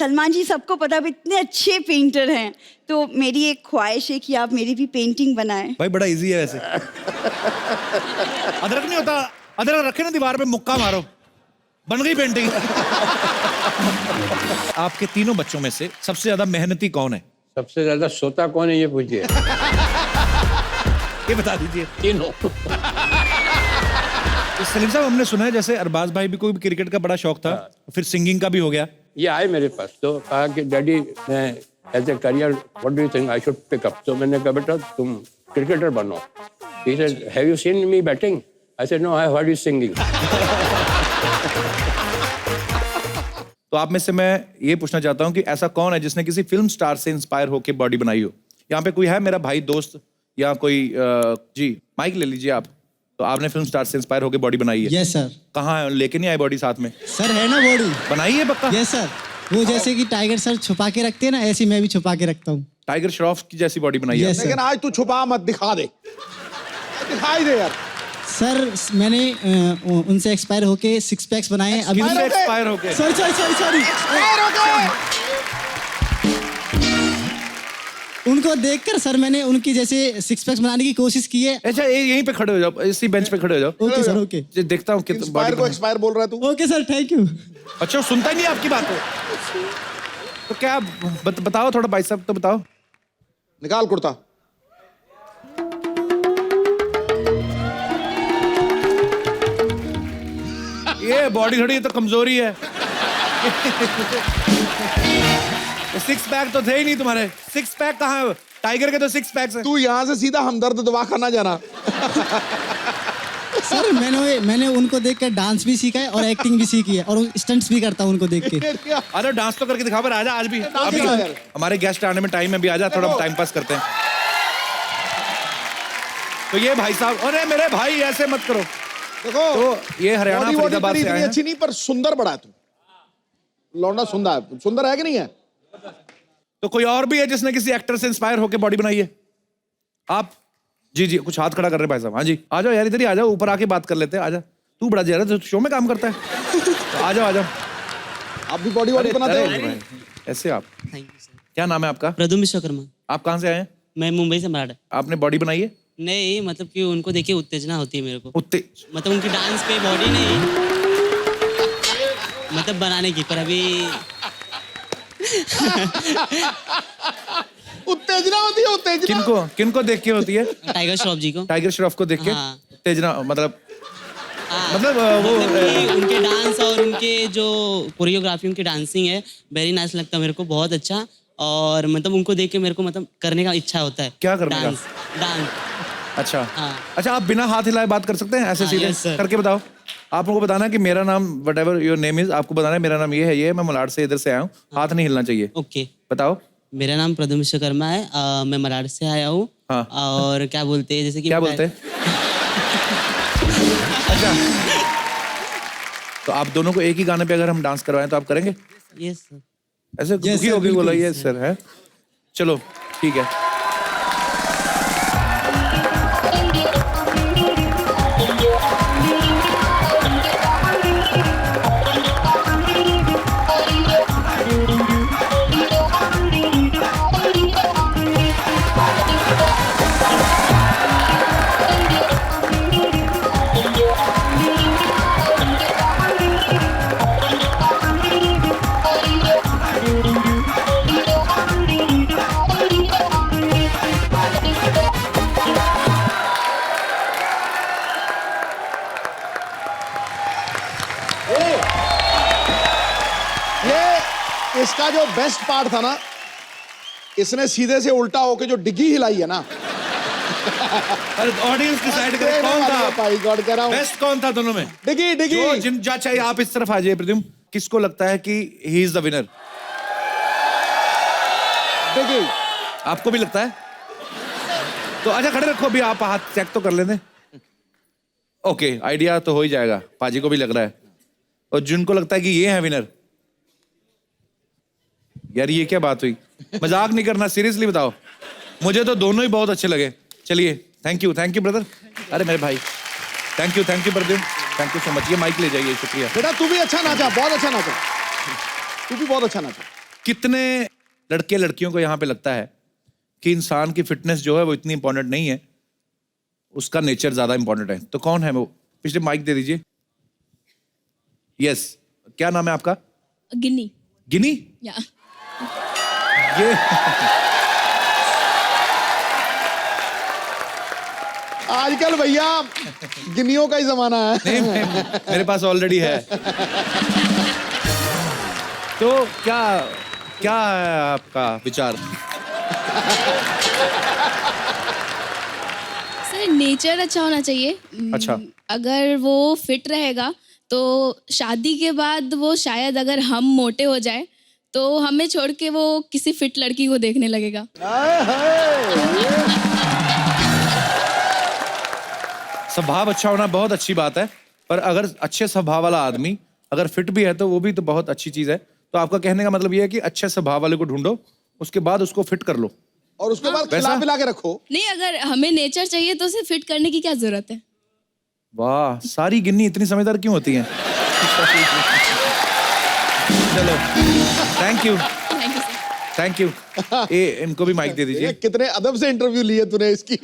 सलमान जी सबको पता है इतने अच्छे पेंटर हैं, तो मेरी एक ख्वाहिश है कि आप मेरी भी पेंटिंग बनाएं। भाई बड़ा इजी है वैसे। अदरक नहीं होता, अदरक रखे ना दीवार पे, मुक्का मारो, बन गई पेंटिंग। आपके तीनों बच्चों में से सबसे ज्यादा मेहनती कौन है? सबसे ज्यादा सोता कौन है ये पूछिए। ये बता दीजिए। तीनों। तो सलीम साहब, हमने सुना है जैसे अरबाज भाई भी कोई क्रिकेट का बड़ा शौक था, फिर सिंगिंग का भी हो गया। ये आए मेरे पास तो कहा कि डैडी मैं as a career what do you think I should pick up. तो मैंने कहा बेटा तुम क्रिकेटर बनो। He said have you seen me batting? I said no, I have heard you singing. तो आप में से मैं ये पूछना चाहता हूँ कि ऐसा कौन है जिसने किसी फिल्म स्टार से इंस्पायर होकर बॉडी बनाई हो? यहाँ पे कोई है मेरा भाई, दोस्त या कोई? जी माइक ले लीजिए आप। तो आपने फिल्म स्टार से इंस्पायर होकर बॉडी बनाई है? Yes sir. कहाँ है? लेके नहीं आए बॉडी साथ में? सर है ना बॉडी, बनाई है पक्का? Yes sir. वो जैसे कि टाइगर सर छुपा के रखते हैं ना, ऐसी मैं भी छुपा के रखता हूँ। टाइगर श्रॉफ की जैसी बॉडी बनाई है? Yes, लेकिन आज तू छुपा मत, दिखा दे, दिखाई दे यार। सर मैंने उनसे एक्सपायर होके 6 पैक्स बनाए हैं अभी। किससे एक्सपायर होके? सॉरी उनको देखकर सर मैंने उनकी जैसे 6 पैक्स बनाने की कोशिश की है। अच्छा यहीं पे खड़े हो जाओ, इसी बेंच पे खड़े हो जाओ। Okay sir, okay. ये देखता हूँ कितना इंस्पायर को एक्सपायर बोल रहा है तू। Okay sir, thank you. अच्छा सुनता ही नहीं आपकी बात। तो क्या बताओ थोड़ा भाई साहब, तो बताओ। निकाल कुर्ता। ये बॉडी थोड़ी तो कमजोरी है। 6 पैक तो थे ही नहीं तुम्हारे। 6 पैक कहाँ है? टाइगर के तो 6 पैक्स हैं। तू यहाँ से सीधा हमदर्द दवाखाना जाना। सर मैंने उनको देखकर डांस भी सीखा है और एक्टिंग भी सीखी है और स्टंट्स भी करता हूँ उनको देख के। अरे डांस तो करके दिखा, पर आजा आज भी। अभी हमारे गेस्ट आने में टाइम है, भी आजा, थोड़ा टाइम पास करते हैं। तो ये भाई साहब, अरे मेरे भाई ऐसे मत करो। देखो तो ये हरियाणा बॉडी फरीदाबाद से आए हैं। अच्छी नहीं पर सुंदर बड़ा है तू। लौंडा सुंदर है कि नहीं है? तो कोई और भी है जिसने किसी एक्टर से इंस्पायर होकर बॉडी बनाई है? आप जी जी कुछ हाथ खड़ा कर रहे हैं भाई साहब। हाँ जी आ जाओ यार, इधर ही आ जाओ, ऊपर आके बात कर लेते हैं। आजा, तू बड़ा जरा तो शो में काम करता है। तो आ जाओ। आप भी बॉडी बनाते हो? ऐसे आप? Thank you sir. क्या नाम है आपका? प्रदुम विश्वकर्मा। आप कहाँ से आए हैं? मैं मुंबई से मराठा। आपने बॉडी बनाई है? नहीं, मतलब कि उनको देखिए उत्तेजना होती है मेरे को। मतलब उनकी डांस पे बॉडी नहीं, मतलब बनाने की, पर अभी उत्तेजना होती है। उत्तेजना किनको देख के होती है? टाइगर श्रॉफ जी को। टाइगर श्रॉफ को देख के उत्तेजना? मतलब वो कि उनके डांस और उनके जो कोरियोग्राफी, उनकी डांसिंग है, वेरी नाइस लगता है मेरे को, बहुत अच्छा। और मतलब उनको देख के मेरे को मतलब करने का इच्छा होता है। क्या करने का? डांस। अच्छा हाँ। अच्छा, आप बिना हाथ हिलाए बात कर सकते हैं ऐसे सीधे? yes, करके बताओ। आप लोगों को बताना कि मेरा नाम what ever your name is, आपको बताना है मेरा नाम ये है, मैं मलाड से इधर से आया हूँ। हाथ नहीं हिलना चाहिए। ओके, बताओ। मेरा नाम प्रदुम विश्वकर्मा है, मैं मलाड से आया हूँ। हाँ। और क्या बोलते हैं, जैसे कि क्या बोलते हैं? अच्छा, तो आप दोनों को एक ही गाने पे अगर हम डांस करवाएं तो आप करेंगे? Yes sir. ऐसे दुखी होगी बोला ये सर है। चलो ठीक है। इसका जो बेस्ट पार्ट था ना, इसने सीधे से उल्टा होके जो डिग्गी हिलाई है ना। ऑडियंस डिसाइड करे कौन था भाई, गॉड कह रहा हूं बेस्ट, कौन था दोनों में? डिग्गी चाहिए आप इस तरफ आ जाइए प्रद्युम्न। किसको लगता है कि ही इज द विनर? डिग्गी। आपको भी लगता है? तो अच्छा खड़े रखो, अभी आप हाथ चेक तो कर लेते। ओके, आइडिया तो हो ही जाएगा, पाजी को भी लग रहा है। और जिनको लगता है कि ये है विनर, यार ये क्या बात हुई? मजाक नहीं करना, सीरियसली बताओ। मुझे तो दोनों ही बहुत अच्छे लगे। चलिए, थैंक यू ब्रदर। अरे मेरे भाई, thank you Pradyumna, thank you so much. ये माइक ले जाइए, शुक्रिया। बेटा तू भी अच्छा नाचा, बहुत अच्छा नाचा, तू भी बहुत अच्छा नाचा। कितने लड़के लड़कियों को यहाँ पे लगता है कि इंसान की फिटनेस जो है वो इतनी इंपॉर्टेंट नहीं है, उसका नेचर ज्यादा इंपॉर्टेंट है? तो कौन है वो? पिछले माइक दे दीजिए। यस, क्या नाम है आपका? गिन्नी। गिनी? या ये आजकल भैया गिनियों का ही जमाना है। नहीं, मेरे पास ऑलरेडी है। तो क्या क्या है आपका विचार? सर नेचर अच्छा होना चाहिए। अच्छा। अगर वो फिट रहेगा तो शादी के बाद वो शायद अगर हम मोटे हो जाए तो हमें छोड़ के वो किसी फिट लड़की को देखने लगेगा। स्वभाव अच्छा होना बहुत अच्छी बात है, पर अगर अच्छे स्वभाव वाला आदमी अगर फिट भी है तो वो भी तो बहुत अच्छी चीज है। तो आपका कहने का मतलब ये है कि अच्छे स्वभाव वाले को ढूंढो, उसके बाद उसको फिट कर लो। और उसके बाद वैसा? खिला पिला के रखो। नहीं, अगर हमें नेचर चाहिए तो उसे फिट करने की क्या जरूरत है? वाह, सारी गिन्नी इतनी समझदार क्यों होती हैं? चलो, thank you, thank you sir. Thank you. इनको भी माइक दे ये दीजिए। कितने अदब से इंटरव्यू लिए तूने इसकी।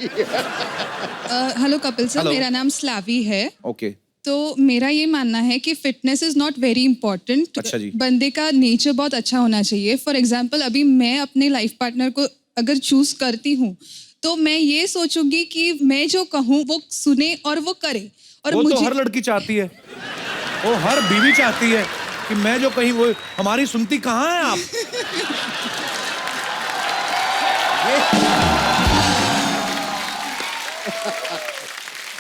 Hello Kapil sir, Hello. मेरा नाम स्लावी है। ओके। तो मेरा ये मानना है कि fitness is not very important. अच्छा जी। बंदे का नेचर बहुत अच्छा होना चाहिए। फॉर एग्जाम्पल, अभी मैं अपने लाइफ पार्टनर को अगर चूज करती हूँ तो मैं ये सोचूंगी कि मैं जो कहूँ वो सुने और वो करे। और वो मुझे तो हर लड़की चाहती है, वो हर बीवी चाहती है कि मैं जो कहीं वो हमारी सुनती कहाँ है आप?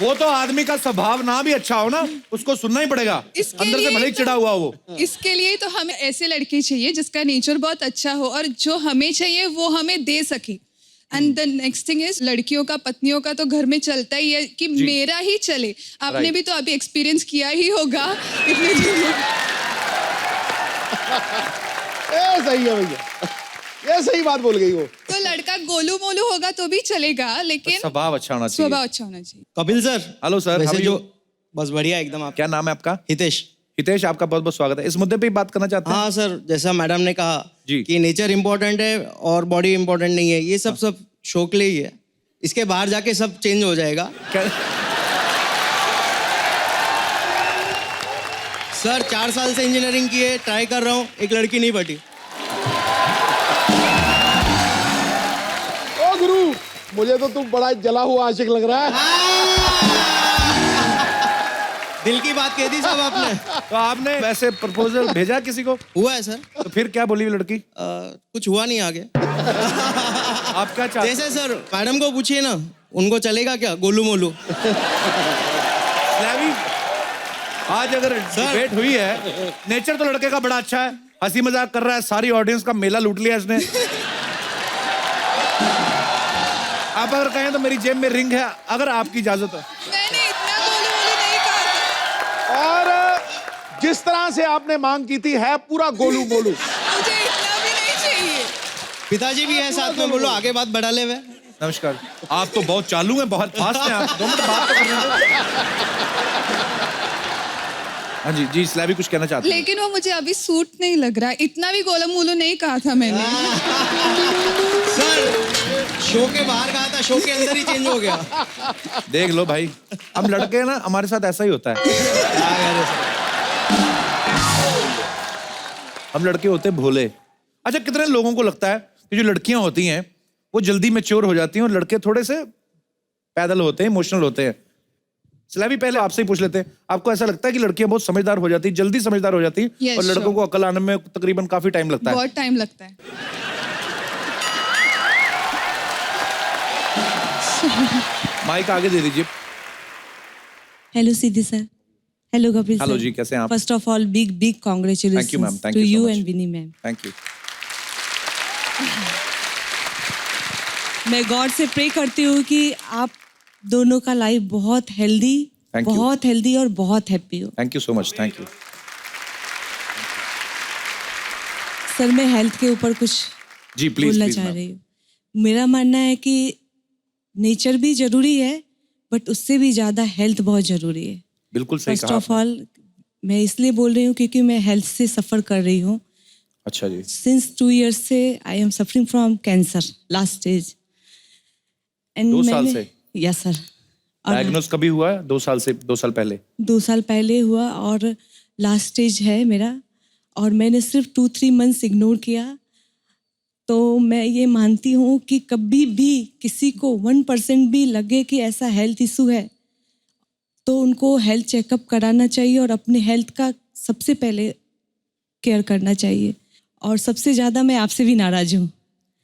वो तो आदमी का स्वभाव ना भी अच्छा हो ना, उसको सुनना ही पड़ेगा। इसके अंदर से लिए भले ही तो- चिढ़ा हुआ वो। इसके लिए तो हमें ऐसे लड़के चाहिए जिसका नेचर बहुत अच्छा हो और जो हमें चाहिए वो हमें दे सके। And the next thing is, लड़कियों का पत्नियों का तो घर में चलता ही है कि मेरा ही चले। आपने Right. भी तो अभी एक्सपीरियंस किया ही होगा इतने दिनों। ये सही है भैया, ये सही बात बोल गई वो। तो लड़का गोलू मोलू होगा तो भी चलेगा, लेकिन स्वभाव अच्छा होना चाहिए। स्वभाव अच्छा होना चाहिए। कपिल सर। हेलो सर, वैसे how are जो you? बस बढ़िया एकदम। आप क्या नाम है आपका? हितेश। हितेश, आपका बहुत बहुत स्वागत है। इस मुद्दे पे ही बात करना चाहते हैं? हाँ सर, जैसा मैडम ने कहा जी। कि नेचर इम्पोर्टेंट है और बॉडी इम्पोर्टेंट नहीं है, ये सब शौक के लिए ही है। इसके बाहर जाके सब चेंज हो जाएगा। क्या? सर 4 साल से इंजीनियरिंग की है, ट्राई कर रहा हूँ, एक लड़की नहीं पटी। ओ गुरु, मुझे तो तू बड़ा जला हुआ आशिक लग रहा है। दिल की बात कह दी साहब आपने। तो आपने वैसे प्रपोजल भेजा किसी को? हुआ है सर। तो फिर क्या बोली वो लड़की? कुछ हुआ नहीं आगे। आप क्या चाहते? जैसे सर मैडम को पूछिए ना, उनको चलेगा क्या गोलू मोलू? स्लैवी, आज अगर डिबेट हुई है, नेचर तो लड़के का बड़ा अच्छा है, हंसी मजाक कर रहा है, सारी ऑडियंस का मेला लूट लिया इसने। आप अगर कहें तो मेरी जेब में रिंग है, अगर आपकी इजाजत हो। मैंने इतना गोलू मोलू नहीं कहा था। और जिस तरह से आपने मांग की थी है पूरा गोलू मोलू। मुझे इतना भी नहीं चाहिए। पिताजी भी है साथ में, बोलो आगे बात बढ़ा ले हुए। नमस्कार। आप तो बहुत चालू हैं, बहुत फास्ट हैं आप। 2 मिनट बात तो कर रहे हाँ जी जी, स्लैवी कुछ कहना चाहते हैं? लेकिन वो मुझे अभी सूट नहीं लग रहा है। इतना भी गोलू मोलू नहीं कहा था मैंने। सर शो के बाहर कहा था, शो के अंदर ही चेंज हो गया। देख लो भाई, हम लड़के ना, हमारे साथ ऐसा ही होता है। हम लड़के होते हैं भोले। अच्छा, कितने लोगों को लगता है कि जो लड़कियां होती हैं वो जल्दी मैच्योर हो जाती हैं और लड़के थोड़े से पैदल होते हैं, इमोशनल होते हैं? स्लैवी, पहले आपसे ही पूछ लेते हैं, आपको ऐसा लगता है कि लड़कियां बहुत समझदार हो जाती, जल्दी समझदार हो जाती Yes, और लड़कों sure. को अकल आने में तकरीबन काफी टाइम लगता है? बहुत टाइम लगता है। माइक आगे दे दीजिए। Hello Siddhi sir, hello Kapil sir. Hello जी, कैसे हैं आप? First of all big Thank you, ma'am. Congratulations Thank too you so you much. And Vini ma'am. Thank you. मैं गॉड से प्रे करती हूँ कि आप दोनों का लाइफ बहुत हेल्दी, Thank you. बहुत हेल्दी और बहुत हैप्पी हो। Thank you so much. Thank you. Sir मैं हेल्थ के ऊपर कुछ जी प्लीज बोलना प्लीज चाह मैम। रही हूँ। मेरा मानना है कि नेचर भी जरूरी है, बट उससे भी ज्यादा हेल्थ बहुत जरूरी है। बिल्कुल सही फर्स्ट कहा ऑफ ऑल मैं इसलिए बोल रही हूँ क्योंकि मैं हेल्थ से सफ़र कर रही हूँ अच्छा जी। सिंस 2 years से I am suffering from cancer last stage. 2 साल से? Yes sir. डायग्नोज कभी हुआ है? 2 साल से, 2 साल पहले? 2 साल पहले हुआ और लास्ट स्टेज है मेरा, और मैंने सिर्फ 2-3 मंथ्स इग्नोर किया। तो मैं ये मानती हूँ कि कभी भी किसी को 1% भी लगे कि ऐसा हेल्थ इशू है तो उनको हेल्थ चेकअप कराना चाहिए और अपने हेल्थ का सबसे पहले केयर करना चाहिए। और सबसे ज़्यादा मैं आपसे भी नाराज़ हूँ।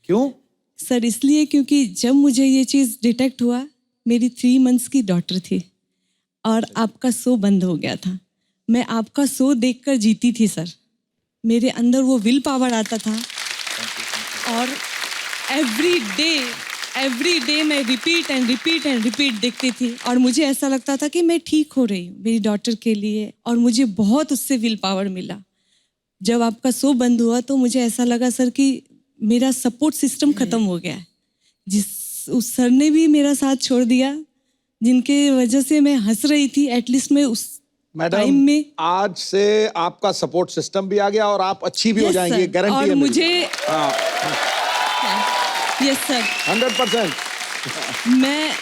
क्यों? सर इसलिए क्योंकि जब मुझे ये चीज़ डिटेक्ट हुआ, मेरी 3 मंथ्स की डॉटर थी और आपका शो बंद हो गया था। मैं आपका शो देखकर जीती थी सर। मेरे अंदर वो विल पावर आता था और एवरी डे मैं रिपीट एंड रिपीट देखती थी और मुझे ऐसा लगता था कि मैं ठीक हो रही हूँ मेरी डॉटर के लिए, और मुझे बहुत उससे विल पावर मिला। जब आपका शो बंद हुआ तो मुझे ऐसा लगा सर कि मेरा सपोर्ट सिस्टम ख़त्म हो गया है। उस सर ने भी मेरा साथ छोड़ दिया, जिनके वजह से मैं हंस रही थी, एटलीस्ट मैं उस टाइम मैडम में। आज से आपका सपोर्ट सिस्टम भी आ गया और आप अच्छी भी हो Yes, जाएंगी, sir. गारंटी और है मेरी। मुझे यस सर 100%। मैं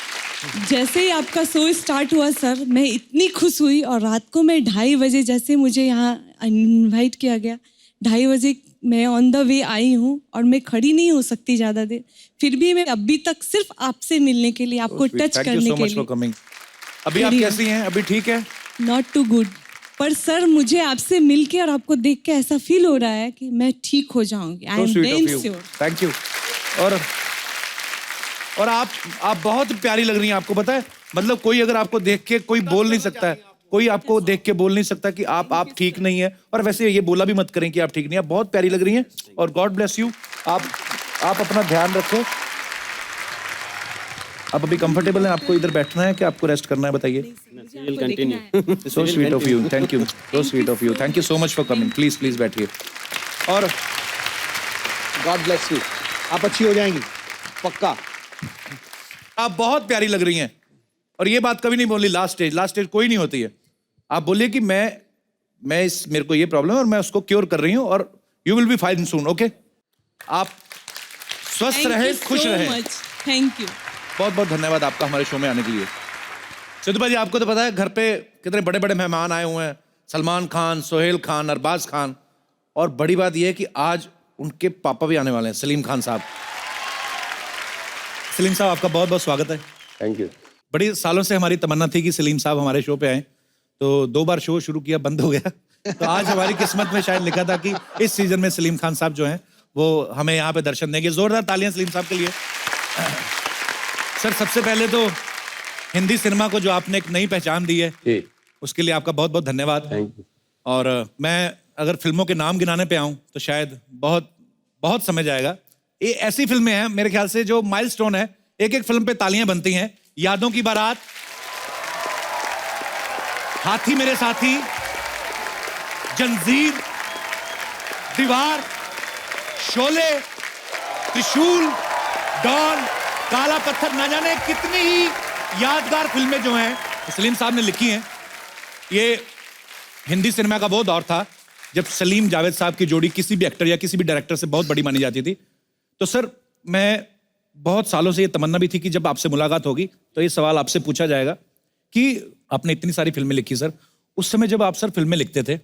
जैसे ही आपका शो स्टार्ट हुआ सर, मैं इतनी खुश हुई, और रात को मैं 2:30 बजे जैसे मुझे यहाँ इनवाइट किया गया, 2:30 बजे मैं ऑन द वे आई हूँ और मैं खड़ी नहीं हो सकती ज़्यादा देर, फिर भी मैं अभी तक सिर्फ आपसे मिलने के लिए, आपको टच थैंक यू करने सो के मच फॉर लिए। कमिंग। अभी आप कैसी हैं? अभी ठीक है? नॉट टू गुड, पर सर मुझे आपसे मिलके और आपको देख के ऐसा फील हो रहा है कि मैं ठीक हो जाऊंगी। I am very sure. Thank you. और आप बहुत प्यारी लग रही हैं। आपको पता है, मतलब कोई अगर आपको देख के कोई बोल नहीं सकता है, कोई आपको देख के बोल नहीं सकता कि आप ठीक नहीं है। और वैसे ये बोला भी मत करें कि आप ठीक नहीं है। आप बहुत प्यारी लग रही हैं और गॉड ब्लेस यू। आप अपना ध्यान रखें। आप अभी कंफर्टेबल हैं? आपको इधर बैठना है कि आपको रेस्ट करना है? बताइए। So sweet of you, thank you, so sweet of you, thank you so much for coming. Please बैठिए। और गॉड ब्लेस यू। आप अच्छी हो जाएंगी पक्का। आप बहुत प्यारी लग रही हैं, और ये बात कभी नहीं बोली लास्ट स्टेज कोई नहीं होती है। आप बोलिए कि मेरे को ये प्रॉब्लम है और मैं उसको क्योर कर रही हूँ, और you will be fine soon. Okay, आप स्वस्थ रहे, खुश रहे। Thank you. बहुत बहुत धन्यवाद आपका हमारे शो में आने के लिए। सिद्धू भाई, आपको तो पता है घर पे कितने बड़े बड़े मेहमान आए हुए हैं, सलमान खान, सोहेल खान, अरबाज खान, और बड़ी बात यह है कि आज उनके पापा भी आने वाले हैं, सलीम खान साहब। सलीम साहब, आपका बहुत बहुत स्वागत है। Thank you. बड़ी सालों से हमारी तमन्ना थी कि सलीम साहब हमारे शो पे आए, तो 2 बार शो शुरू किया, बंद हो गया। तो आज हमारी किस्मत में शायद लिखा था कि इस सीजन में सलीम खान साहब जो हैं वो हमें यहाँ पे दर्शन देंगे। जोरदार तालियां सलीम साहब के लिए। सर, सबसे पहले तो हिंदी सिनेमा को जो आपने एक नई पहचान दी है, उसके लिए आपका बहुत बहुत धन्यवाद। Thank you. और मैं अगर फिल्मों के नाम गिनाने पे आऊं तो शायद बहुत बहुत समय जाएगा। ये ऐसी फिल्में हैं मेरे ख्याल से जो माइलस्टोन है, एक एक फिल्म पे तालियां बनती हैं। यादों की बारात, हाथी मेरे साथी, जंजीर, दीवार, शोले, त्रिशूल, डॉन, काला पत्थर, ना जाने कितनी ही यादगार फिल्में जो हैं सलीम साहब ने लिखी हैं। ये हिंदी सिनेमा का वो दौर था जब सलीम जावेद साहब की जोड़ी किसी भी एक्टर या किसी भी डायरेक्टर से बहुत बड़ी मानी जाती थी। तो सर, मैं बहुत सालों से ये तमन्ना भी थी कि जब आपसे मुलाकात होगी तो ये सवाल आपसे पूछा जाएगा कि आपने इतनी सारी फिल्में लिखी सर, उस समय जब आप सर फिल्में लिखते थे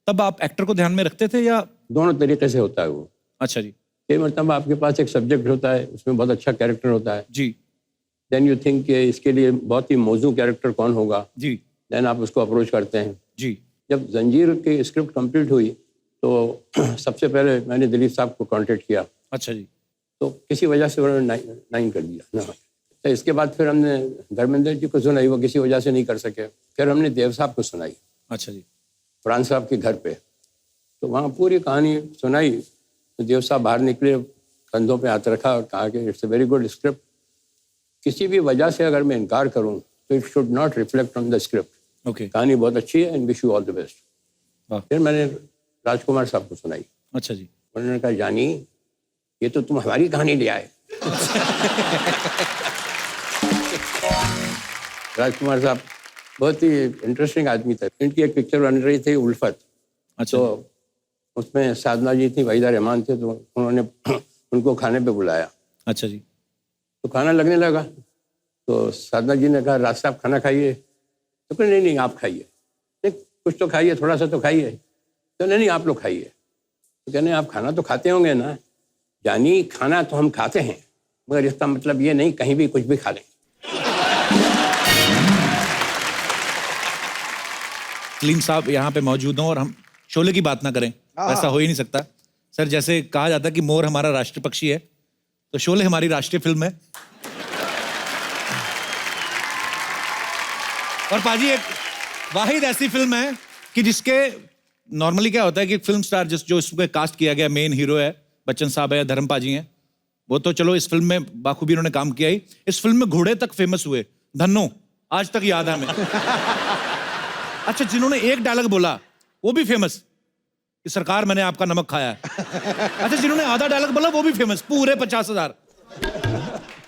तब आप एक्टर को ध्यान में रखते थे या? दोनों तरीके से होता है वो। अच्छा जी। कई मतलब आपके पास एक सब्जेक्ट होता है, उसमें बहुत अच्छा कैरेक्टर होता है जी। देन यू थिंक कि इसके लिए बहुत ही मौजू कैरेक्टर कौन होगा जी। देन आप उसको अप्रोच करते हैं जी। जब जंजीर की स्क्रिप्ट कंप्लीट हुई तो सबसे पहले मैंने दिलीप साहब को कांटेक्ट किया। अच्छा जी। तो किसी वजह से उन्होंने नाइन कर दिया ना। तो इसके बाद फिर हमने धर्मेंद्र जी को सुनाई, वो किसी वजह से नहीं कर सके। फिर हमने देव साहब को सुनाई। अच्छा जी। फरहान साहब के घर पे, तो वहाँ पूरी कहानी सुनाई। तो देव साहब बाहर निकले, कंधों पे हाथ रखा और कहा कि it's a very good script. किसी भी वजह से अगर मैं इनकार करूँ तो it should not reflect on the script. Okay. कहानी बहुत अच्छी है and wish you all the best. फिर मैंने राजकुमार साहब को सुनाई। अच्छा जी। उन्होंने कहा, जानी ये तो तुम हमारी कहानी ले आए। राजकुमार साहब बहुत ही इंटरेस्टिंग आदमी थे। इनकी एक पिक्चर बन रही थी उल्फत। अच्छा। तो उसमें साधना जी थी, वहीदा रहमान थे, तो उन्होंने उनको खाने पे बुलाया। अच्छा जी। तो खाना लगने लगा, तो साधना जी ने कहा राज साहब खाना खाइए। तो कहा नहीं नहीं आप खाइए, नहीं कुछ तो खाइए, थोड़ा सा तो खाइए। तो नहीं नहीं आप लोग खाइए। तो कहने आप खाना तो खाते होंगे ना? यानी खाना तो हम खाते हैं, मगर इसका मतलब ये नहीं कहीं भी कुछ भी खा लें। सलीम साहब यहाँ पे मौजूद हों और हम शोले की बात ना करें, ऐसा हो ही नहीं सकता। सर जैसे कहा जाता है कि मोर हमारा राष्ट्रीय पक्षी है, तो शोले हमारी राष्ट्रीय फिल्म है। और पाजी एक वाहिद ऐसी फिल्म है कि जिसके नॉर्मली क्या होता है कि फिल्म स्टार जो इसको कास्ट किया गया, मेन हीरो है बच्चन साहब है, धर्म पाजी हैं, वो तो चलो इस फिल्म में बाखूबी उन्होंने काम किया ही। इस फिल्म में घोड़े तक फेमस हुए, धन्नो आज तक याद है हमें। अच्छा, जिन्होंने एक डायलॉग बोला वो भी फेमस कि सरकार मैंने आपका नमक खाया है। अच्छा, जिन्होंने आधा डायलॉग बोला वो भी फेमस, पूरे 50,000।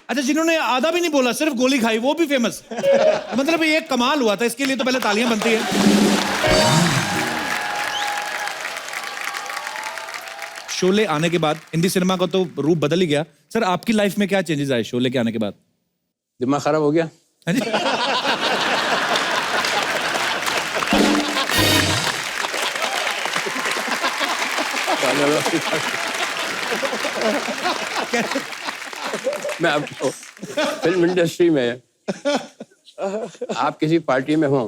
अच्छा, जिन्होंने आधा भी नहीं बोला, सिर्फ गोली खाई, वो भी फेमस। मतलब ये एक कमाल हुआ था, इसके लिए तो पहले तालियां बनती है। शोले आने के बाद हिंदी सिनेमा का तो रूप बदल ही गया। सर आपकी लाइफ में क्या चेंजेस आए शोले के आने के बाद? दिमाग खराब हो गया। मैं आपको फिल्म इंडस्ट्री में आप किसी पार्टी में हो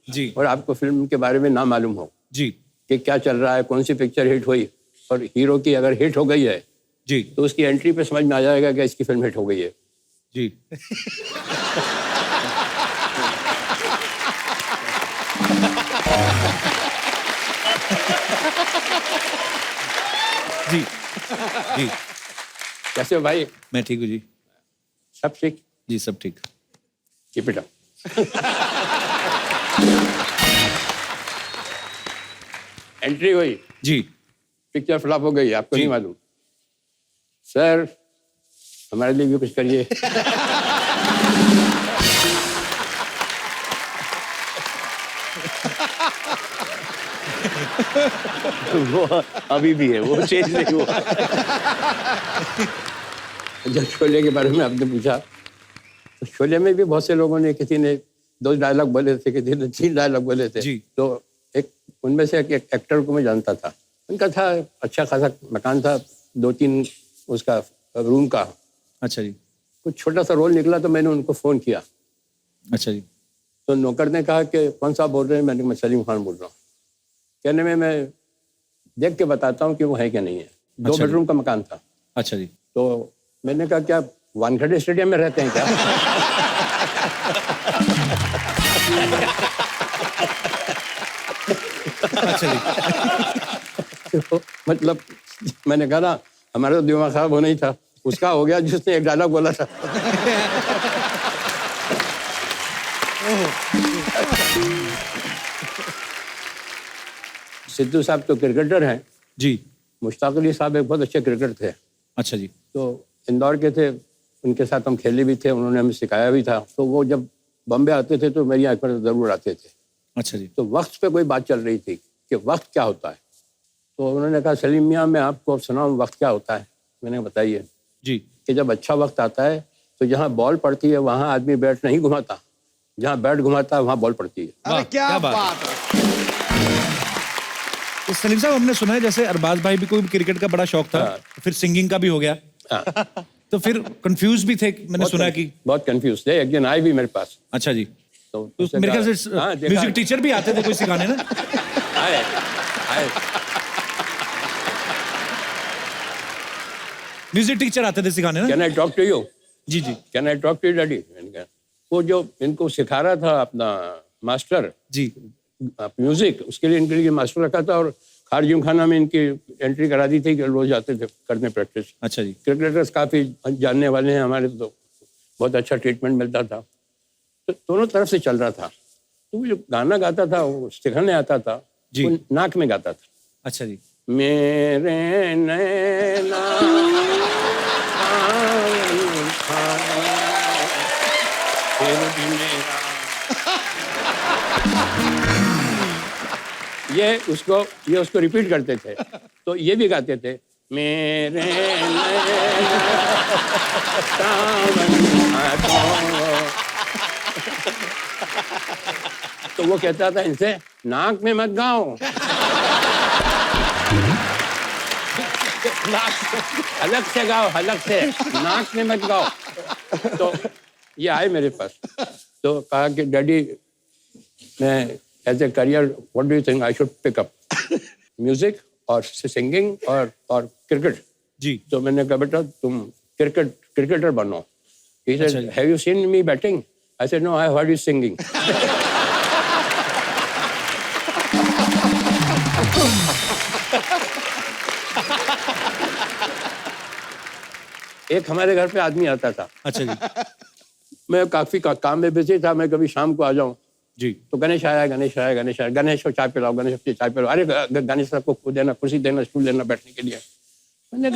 जी और आपको फिल्म के बारे में ना मालूम हो जी कि क्या चल रहा है, कौन सी पिक्चर हिट हुई, और हीरो की अगर हिट हो गई है जी तो उसकी एंट्री पे समझ में आ जाएगा कि इसकी फिल्म हिट हो गई है। जी। जी जी। कैसे हो भाई? मैं ठीक हूँ जी। सब ठीक? जी सब ठीक। Keep it up. एंट्री हुई जी, पिक्चर फ्लॉप हो गई, आपको नहीं मालूम। सर हमारे लिए भी कुछ करिए। वो अभी भी है, वो चेंज नहीं हुआ। जब शोले के बारे में आपने पूछा तो शोले में भी बहुत से लोगों ने, किसी ने 2 डायलॉग बोले थे, किसी ने 3 डायलॉग बोले थे जी। तो एक उनमें से एक एक्टर को मैं जानता था। उनका था अच्छा खासा मकान था, 2-3 उसका रूम का। अच्छा जी। कुछ छोटा सा रोल निकला तो मैंने उनको फ़ोन किया। अच्छा जी। तो नौकर ने कहा कि कौन सा बोल रहे हैं? मैंने कहा मैं सलीम खान बोल रहा हूँ। कहने में मैं देख के बताता हूँ कि वो है क्या नहीं है। 2 बेडरूम का मकान था। अच्छा जी। तो मैंने कहा क्या वानखेड़े स्टेडियम में रहते हैं क्या? अच्छा जी। तो मतलब मैंने कहा ना हमारा तो दिमाग खराब होना ही था, उसका हो गया जिसने एक डायलॉग बोला था। सिद्धू साहब तो क्रिकेटर हैं जी। मुश्ताक अली साहब एक बहुत अच्छे क्रिकेटर थे। अच्छा जी। तो इंदौर के थे, उनके साथ हम खेले भी थे, उन्होंने हमें सिखाया भी था। तो वो जब बॉम्बे आते थे तो मेरी आँख पर ज़रूर आते थे। अच्छा जी। तो वक्त पे कोई बात चल रही थी कि वक्त क्या होता है। तो उन्होंने कहा सलीम मियाँ मैं आपको सुनाऊँ वक्त क्या होता है। मैंने बताइए। जी। कि जब अच्छा वक्त आता है तो जहाँ बॉल पड़ती है वहाँ आदमी बैट नहीं घुमाता, जहाँ बैट घुमाता है वहाँ बॉल पड़ती है। अरे क्या बात है। तो सलीम साहब हमने सुना है जैसे अरबाज भाई भी कोई क्रिकेट का बड़ा शौक था, फिर सिंगिंग का भी हो गया। तो फिर कंफ्यूज भी थे, मैंने सुना कि बहुत कंफ्यूज थे। एक दिन आए भी मेरे पास। अच्छा जी। तो मेरे ख्याल से म्यूजिक टीचर भी आते थे कोई सिखाने ना? आए आए म्यूजिक टीचर आते थे सिखाने ना? Can I talk to you? जी जी। Can I talk to you daddy? वो जो इनको सिखा रहा था अपना मास्टर जी म्यूजिक, उसके लिए इनके लिए मास्टर रखा था और खारजिम खाना में इनकी एंट्री करा दी थी कि रोज जाते थे करने प्रैक्टिस। अच्छा जी। क्रिकेटर्स काफ़ी जानने वाले हैं हमारे, तो बहुत अच्छा ट्रीटमेंट मिलता था। तो दोनों तरफ से चल रहा था। तो वो जो गाना गाता था वो सिखाने आता था जी। वो नाक में गाता था। अच्छा जी। मेरे नैना फिर भी मेरा ये उसको रिपीट करते थे। तो ये भी गाते थे, मेरे नैना सावन हाथों। तो वो कहता था इनसे, नाक में मत गाओ, अलग से गाओ, अलग से, नाक में मत गाओ। तो ये आए मेरे पास, तो कहा कि डैडी मैं as a career what do you think I should pick up, music और सिंगिंग और क्रिकेट। जी। तो मैंने कहा बेटा तुम क्रिकेटर बनो। He said, have you seen me batting? I said, no, I heard you singing. एक हमारे घर पे आदमी आता था। अच्छा जी। मैं काफी काम में बिजी था, मैं कभी शाम को आ जाऊं जी। तो गणेश आया, गणेश आया, गणेश आया, गणेश को चाय पिलाओ, गणेश को चाय पिलाओ, अरे गणेश साहब को देना, कुर्सी देना, स्टूल देना बैठने के लिए। मैंने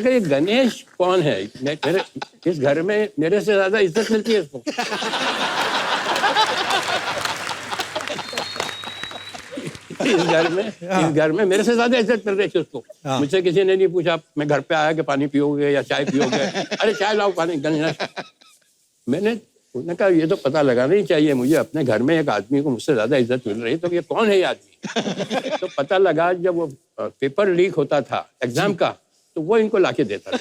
कहा ये गणेश कौन है? मेरे इस घर में मेरे से ज्यादा इज्जत मिलती है इसको। इस घर में मेरे से ज्यादा इज्जत मिल रही है उसको। मुझसे किसी ने नहीं पूछा मैं घर पे आया कि पानी पियोगे या चाय पियोगे, अरे चाय लाओ, पानी। उन्होंने कहा ये तो पता लगाना ही चाहिए मुझे, अपने घर में एक आदमी को मुझसे ज्यादा इज्जत मिल रही है, तो ये कौन है ये आदमी? तो पता लगा जब वो पेपर लीक होता था एग्जाम का, तो वो इनको लाके देता था।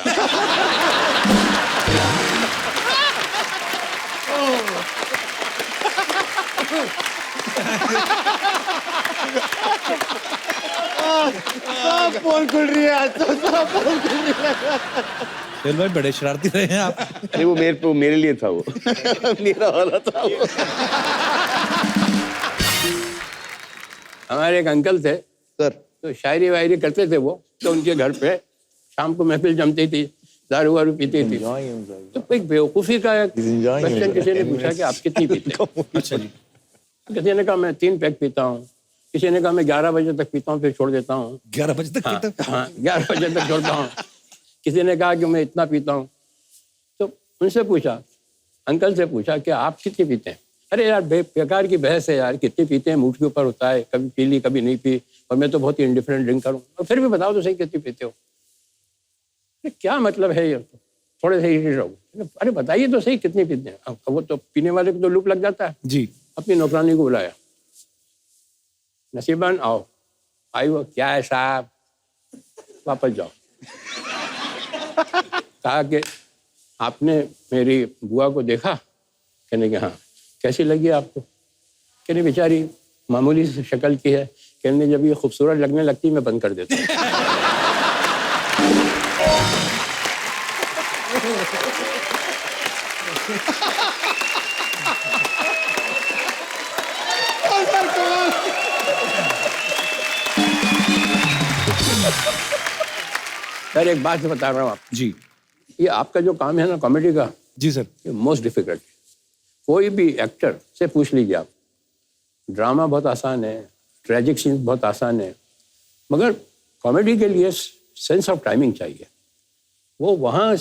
पोल खुल रही है आज तो, सब पोल खुल रही है। सोहेल भाई बड़े शरारती रहे हैं आप। अरे वो मेरे लिए था, वो मेरा वाला था वो। हमारे एक अंकल थे सर, तो शायरी वायरी करते थे वो, तो उनके घर पे शाम को महफिल जमती थी, दारू वारू पीती थी। तो एक बेवकूफी का क्वेश्चन किसी ने पूछा कि आप कितनी पीते हैं? अच्छा जी। किसी ने कहा मैं 3 पैक पीता हूँ, किसी ने कहा मैं 11 बजे तक पीता हूँ फिर छोड़ देता हूँ। 11 बजे तक पीता? हाँ, 11 बजे तक छोड़ता हूँ। किसी ने कहा कि मैं इतना पीता हूँ। तो उनसे पूछा, अंकल से पूछा कि आप कितनी पीते हैं? अरे यार बेकार की बहस है यार, कितनी पीते हैं मूड के ऊपर होता है, कभी पी ली कभी नहीं पी, और मैं तो बहुत ही इंडिफरेंट ड्रिंक करूँ। और फिर भी बताओ तो सही कितनी पीते हो? क्या मतलब है ये? थोड़े से इरिटेट हो। अरे बताइए तो सही कितनी पीते हैं? वो तो पीने वाले को तो लूप लग जाता है जी। अपनी नौकरानी को बुलाया, नसीबन आओ। आई वो, क्या है साहब, वापस जाओ। कहा कि आपने मेरी बुआ को देखा? कहने के हाँ। कैसी लगी आपको? कहने बेचारी मामूली सी शक्ल की है, कहने जब ये खूबसूरत लगने लगती मैं बंद कर देता हूँ। सर एक बात बता रहा हूँ आप जी। ये आपका जो काम है ना कॉमेडी का, जी सर, ये मोस्ट डिफिकल्ट। कोई भी एक्टर से पूछ लीजिए आप, ड्रामा बहुत आसान है, ट्रेजिक सीन बहुत आसान है, मगर कॉमेडी के लिए सेंस ऑफ टाइमिंग चाहिए। वो वहाँ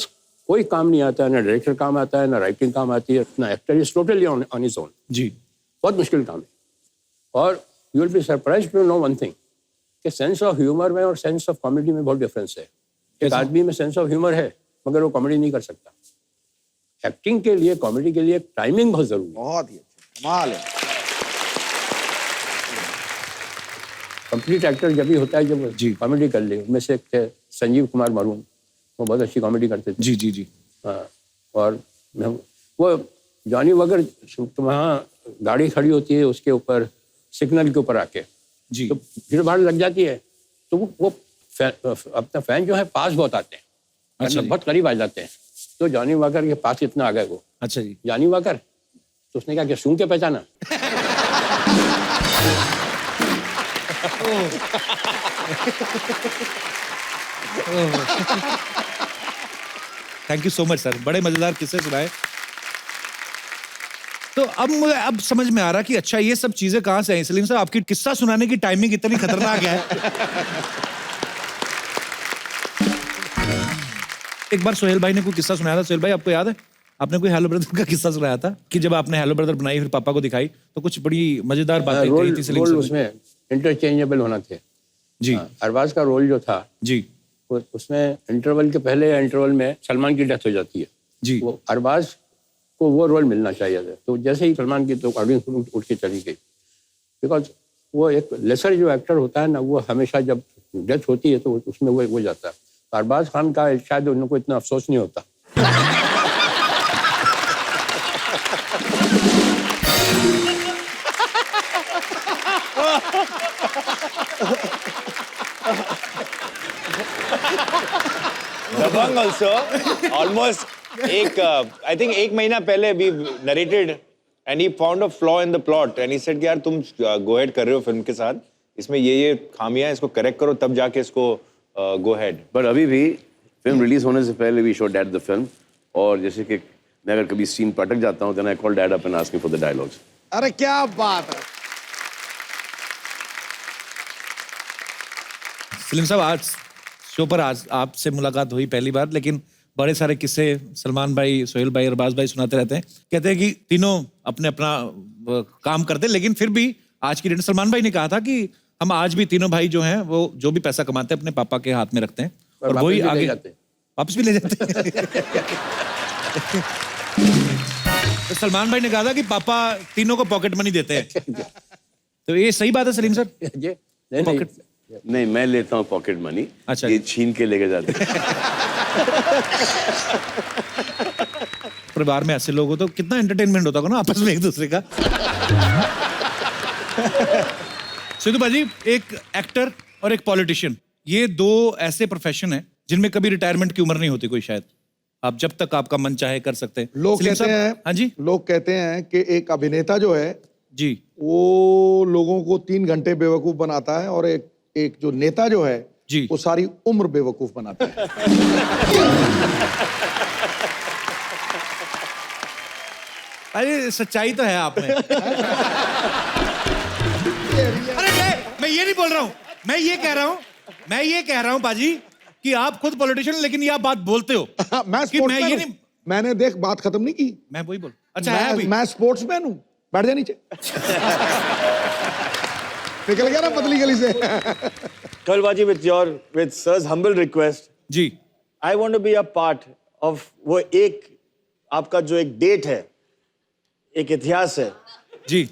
कोई काम नहीं आता है, ना डायरेक्टर काम आता है, ना राइटिंग काम आती है, ना actor is totally on his own. जी। बहुत मुश्किल काम है। और you will be surprised to know one thing कि सेंस ऑफ ह्यूमर में और सेंस ऑफ कॉमेडी में बहुत डिफरेंस है। एक आदमी में सेंस ऑफ ह्यूमर है मगर वो कॉमेडी नहीं कर सकता। एक्टिंग के लिए, कॉमेडी के लिए टाइमिंग बहुत जरूरी है। बहुत ही अच्छा, कमाल है। कंप्लीट एक्टर जब भी होता है जब जी कॉमेडी कर ले। उनमें से एक थे संजीव कुमार मरून, वो बहुत अच्छी कॉमेडी करते थे। जी जी जी। हाँ, और वो जॉनी वगर वहाँ गाड़ी खड़ी होती है उसके ऊपर सिग्नल के ऊपर आके जी, तो भीड़ भाड़ लग जाती है, तो वो अपना फैन जो है पास बहुत आते हैं। अच्छा, बहुत करीब आ जाते हैं। तो जॉनी वॉकर के पास इतना आ गए वो। अच्छा जी। जॉनी वॉकर, तो उसने कहा कि सूंघ के पहचाना। Thank you so much sir, बड़े मजेदार किस्से सुनाए। तो अब मुझे अब समझ में आ रहा कि अच्छा ये सब चीजें कहां से आई। सलीम साहब, आपकी किस्सा सुनाने की टाइमिंग इतनी खतरनाक है। एक बार सोहेल भाई ने कोई किस्सा सुनाया था। सोहेल भाई, आपको याद है आपने कोई हेलो ब्रदर का किस्सा सुनाया था कि जब आपने हेलो ब्रदर बनाई फिर पापा को दिखाई तो कुछ बड़ी मजेदार बातें कही थी सलीम साहब। उसमें इंटरचेंजेबल होना थे। जी अरबाज का रोल जो था जी उसमें इंटरवल के पहले या इंटरवल में सलमान की डेथ हो जाती है जी वो अरबाज को वो रोल मिलना चाहिए था। तो जैसे ही सलमान की तो ऑडियंस उठ के चली गई, बिकॉज वो एक लेसर जो एक्टर होता है ना, वो हमेशा जब डेथ होती है तो उसमें वो जाता है। तो अरबाज खान का शायद उनको इतना अफसोस नहीं होता। Dabangg also almost I think एक महीना पहले we narrated and he found a flaw in the plot and he said कि यार तुम गो हेड कर रहे हो फिल्म के साथ, इसमें ये खामियां हैं, इसको करेक्ट करो तब जाके इसको गो हेड। बट अभी भी फिल्म रिलीज होने से पहले we show dad the film, और जैसे कि मैं अगर कभी सीन पर अटक जाता हूँ then I call dad up and ask for the dialogues. अरे क्या बात है सलीम साहब, आज शो पर आज आपसे मुलाकात हुई पहली बार, लेकिन बड़े सारे किस्से सलमान भाई, सोहेल भाई, अरबाज भाई सुनाते रहते हैं। कहते हैं कि तीनों अपने अपना काम करते हैं, लेकिन फिर भी आज की डेट सलमान भाई ने कहा था कि हम आज भी तीनों भाई जो हैं वो जो भी पैसा कमाते हैं अपने पापा के हाथ में रखते हैं और वही आगे वापस भी ले जाते हैं। तो सलमान भाई ने कहा था कि पापा तीनों को पॉकेट मनी देते हैं, तो ये सही बात है सलीम सर? नहीं, मैं लेता हूँ पॉकेट मनी। अच्छा, ये छीन के लेके जाते हैं। परिवार में ऐसे लोग हो तो कितना एंटरटेनमेंट होता होगा ना आपस में एक दूसरे का। सिद्धू भाजी, एक एक्टर और एक पॉलिटिशियन, ये दो ऐसे प्रोफेशन हैं जिनमें कभी रिटायरमेंट की उम्र नहीं होती कोई, शायद आप जब तक आपका मन चाहे कर सकते हैं। लोग कहते हैं, हाँ जी, लोग कहते हैं कि एक अभिनेता जो है जी वो लोगों को 3 घंटे बेवकूफ बनाता है और एक जो नेता जो है जी वो सारी उम्र बेवकूफ बनाता है। अरे सच्चाई तो है आप में। अरे मैं ये नहीं बोल रहा हूँ, मैं ये कह रहा हूँ बाजी कि आप खुद पॉलिटिशियन लेकिन ये आप बात बोलते हो। मैं कि मैं ये नहीं, मैंने देख बात खत्म नहीं की, मैं वही बोल। अच्छा है अभी? मैं स्पोर्ट्समैन हूँ, बैठ जा नीचे। निकल गया ना पतली गली से। कलबाजी with sir's humble request, ji, I want to be a part of वो एक आपका जो एक डेट है, एक इतिहास है जी,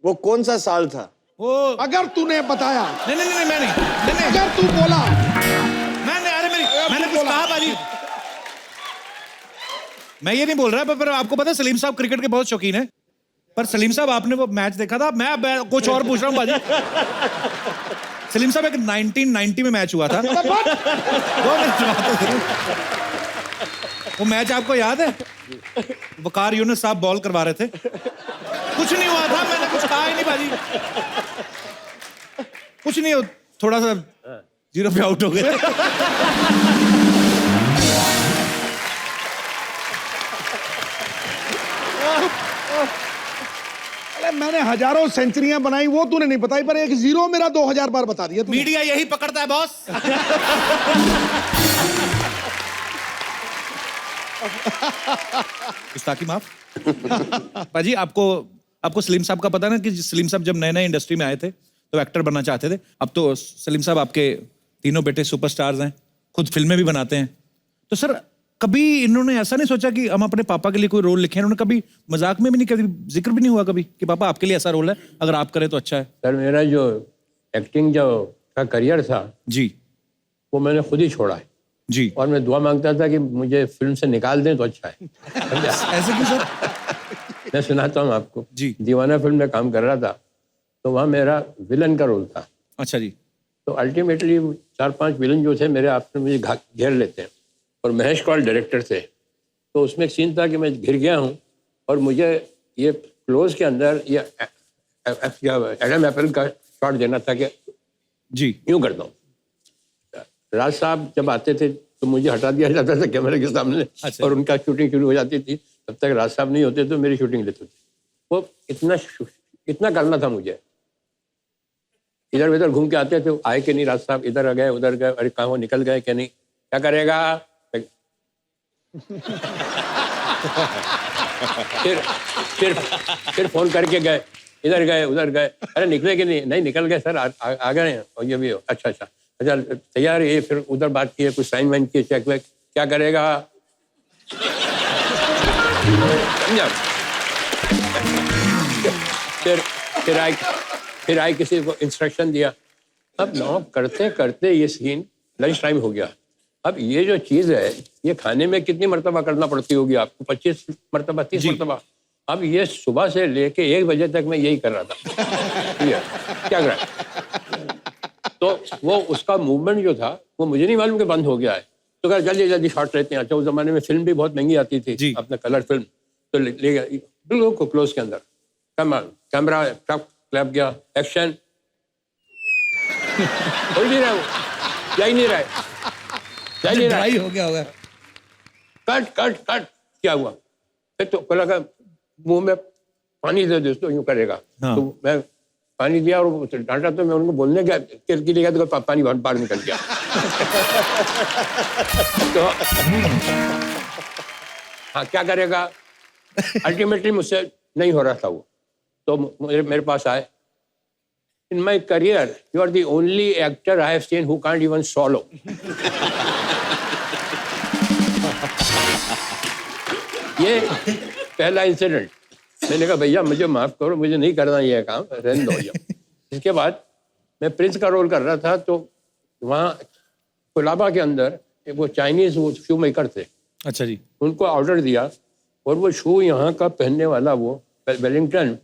वो कौन सा साल था? वो अगर तूने बताया, नहीं मैं नहीं, अगर तू बोला, मैंने कुछ कहा बाजी, मैं ये नहीं बोल रहा, पर आपको पता है सलीम साहब क्रिकेट के बहुत शौकीन है, पर सलीम साहब आपने वो मैच देखा था? मैं कुछ और पूछ रहा हूँ बाजी। सलीम साहब एक 1990 में मैच हुआ था। 2 मिनट वो मैच आपको याद है? वकार यूनुस साहब बॉल करवा रहे थे, कुछ नहीं हुआ था, मैंने कुछ कहा ही नहीं बाजी, कुछ नहीं, थोड़ा सा 0 पे आउट हो गए। अरे मैंने हजारों सेंचुरियां बनाई, वो तूने नहीं बताई, पर एक 0 मेरा 2000 बार बता दिया तूने। मीडिया यही पकड़ता है बॉस। गुस्ताखी माफ। पाजी, आपको सलीम साहब का पता ना कि सलीम साहब जब नए इंडस्ट्री में आए थे तो एक्टर बनना चाहते थे। अब तो सलीम साहब आपके तीनों बेटे सुपरस्टार्स हैं, खुद फिल्में भी बनाते हैं। तो सर कभी इन्होंने ऐसा नहीं सोचा कि हम अपने पापा के लिए कोई रोल लिखें? इन्होंने कभी मजाक में भी नहीं, कभी जिक्र भी नहीं हुआ कभी कि पापा आपके लिए ऐसा रोल है, अगर आप करें तो अच्छा है? सर मेरा जो एक्टिंग का करियर था जी, वो मैंने खुद ही छोड़ा है जी, और मैं दुआ मांगता था कि मुझे फिल्म से निकाल दें तो अच्छा है। ऐसे क्यों सर? मैं सुनाता हूँ आपको जी। दीवाना फिल्म में काम कर रहा था तो वहाँ मेरा विलन का रोल था। अच्छा जी। तो अल्टीमेटली 4-5 विलन जो थे मेरे आपस में मुझे घेर लेते हैं, और महेश कौल डायरेक्टर थे। तो उसमें एक सीन था कि मैं घिर गया हूँ और मुझे ये क्लोज के अंदर ये एडम एप्पल का शॉट देना था कि जी यूँ करता हूँ। राज साहब जब आते थे तो मुझे हटा दिया जाता था कैमरे के सामने। अच्छा। और उनका शूटिंग शुरू हो जाती थी, तब तक राज साहब नहीं होते तो मेरी शूटिंग लेते थे। वो इतना करना था मुझे। इधर उधर घूम के आते थे, आए कि नहीं राज साहब, इधर गए उधर गए, अरे कहाँ वो निकल गए क्या नहीं, क्या करेगा? फिर फोन करके गए, इधर गए उधर गए, अरे निकले कि नहीं निकल गए सर, आ गए हैं, और ये भी हो, अच्छा अच्छा अच्छा तैयार है। फिर उधर बात की, कुछ साइन वाइन किए, चेक वेक, क्या करेगा समझा। फिर आई किसी को इंस्ट्रक्शन दिया। अब नौ करते करते ये सीन लंच टाइम हो गया। अब ये जो चीज़ है ये खाने में कितनी मरतबा करना पड़ती होगी आपको, 25 मरतबा 30 मरतबा। अब ये सुबह से लेके 1 बजे तक मैं यही कर रहा था। क्या कर रहा है? तो वो उसका मूवमेंट जो था वो मुझे नहीं मालूम कि बंद हो गया है। तो कहा जल्दी जल्दी शॉट लेते हैं। अच्छा उस जमाने में फिल्म भी बहुत महंगी आती थी, अपना कलर फिल्म, तो ले गया बिल्कुल क्लोज के अंदर, कैमरा क्लैप गया, एक्शन हो ही नहीं रहा, वो जा ही नहीं रहा है, जा ही नहीं रहा हो गया होगा। कट कट कट क्या हुआ? फिर तो लगा मुंह में पानी दे दो, तो यूं करेगा। हाँ। तो मैं पानी दिया और डांटा, तो मैं उनको बोलने गया के लिए गया, तो पानी बाहर निकल गया। तो हाँ क्या करेगा, अल्टीमेटली मुझसे नहीं हो रहा था वो। तो मेरे पास आए, in my career you are the only actor I have seen who can't even swallow। ये पहला इंसिडेंट। मैंने कहा भैया मुझे माफ करो, मुझे नहीं करना ये काम, रहने दो ये। इसके बाद मैं प्रिंस का रोल कर रहा था, तो वहाँ कोलाबा के अंदर वो चाइनीज वो शू मेकर थे। अच्छा जी। उनको ऑर्डर दिया, और वो शू यहाँ का पहनने वाला वो वेलिंगटन,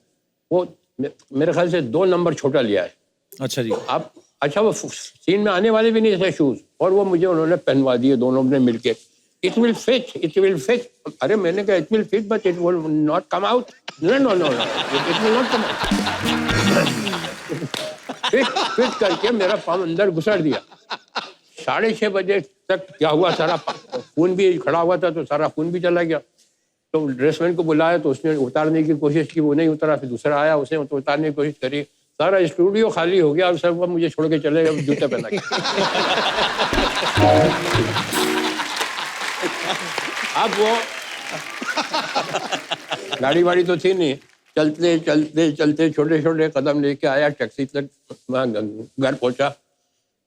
वो मेरे ख्याल से 2 नंबर छोटा लिया है। अच्छा जी। अब अच्छा वो सीन में आने वाले भी नहीं थे शूज, और वो मुझे उन्होंने पहनवा दिए दोनों ने मिलके। It will fit, it will fit. अरे मैंने कहा it will fit but it will not come out. No no no, it will not come out. Fit करके मेरा पाँव अंदर घुसा दिया। 6:30 बजे तक क्या हुआ, सारा खून भी खड़ा हुआ था, तो सारा खून भी चला गया। तो ड्रेसमैन को बुलाया, तो उसने उतारने की कोशिश की, वो नहीं उतारा। फिर दूसरा आया, उसने उतारने की कोशिश करी, सारा स्टूडियो खाली हो गया, और सब मुझे छोड़ के चले गए जूते पहना के। अब वो गाड़ी वाड़ी तो थी नहीं, चलते चलते चलते छोटे छोटे कदम लेके आया, टैक्सी तक वहाँ घर पहुंचा।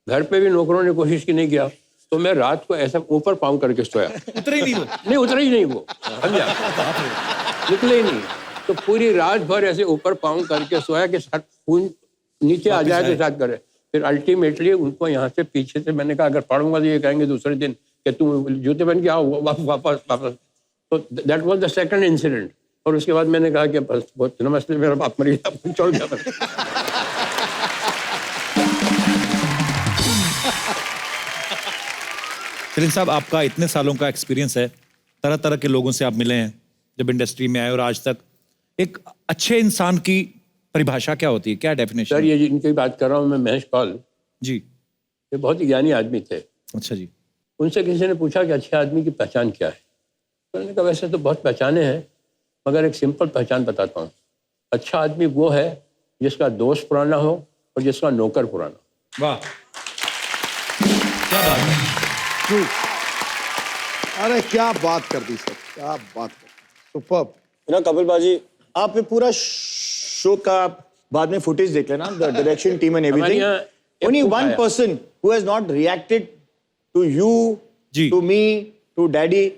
घर पे भी नौकरों ने कोशिश की, नहीं किया। तो मैं रात को ऐसा ऊपर पाँव करके सोया। उतरे ही नहीं वो? नहीं उतरे ही नहीं वो, समझा, निकले ही नहीं। तो पूरी रात भर ऐसे ऊपर पाँव करके सोया कि खून नीचे आ जाए तो साथ करे। फिर अल्टीमेटली उनको यहाँ से पीछे से मैंने कहा अगर पढ़ूंगा तो ये कहेंगे दूसरे दिन कि तुम जूते पहन के आओ वापस। तो that was the second incident. और उसके बाद मैंने कहा कि बस बहुत नमस्ते, मेरा बाप मर गया, छोड़ गया। सलीम साहब, आपका इतने सालों का एक्सपीरियंस है, तरह तरह के लोगों से आप मिले हैं जब इंडस्ट्री में आए और आज तक। एक अच्छे इंसान की परिभाषा क्या होती है, क्या डेफिनेशन? सर ये जिनकी बात कर रहा हूँ मैं, महेश कौल जी, ये बहुत ही ज्ञानी आदमी थे। अच्छा जी। उनसे किसी ने पूछा कि अच्छे आदमी की पहचान क्या है, तो उन्होंने कहा वैसे तो बहुत पहचाने हैं, मगर एक सिंपल पहचान बताता हूँ। अच्छा आदमी वो है जिसका दोस्त पुराना हो और जिसका नौकर पुराना। वाह, क्या बात है। अरे क्या बात कर दी सर, क्या बात कर दी, सुपर्ब। ना कपिल बाजी, आप ये पूरा शो का बाद में फुटेज देख लेना, the direction team and everything. Only one person who has not reacted to you, to me, to daddy.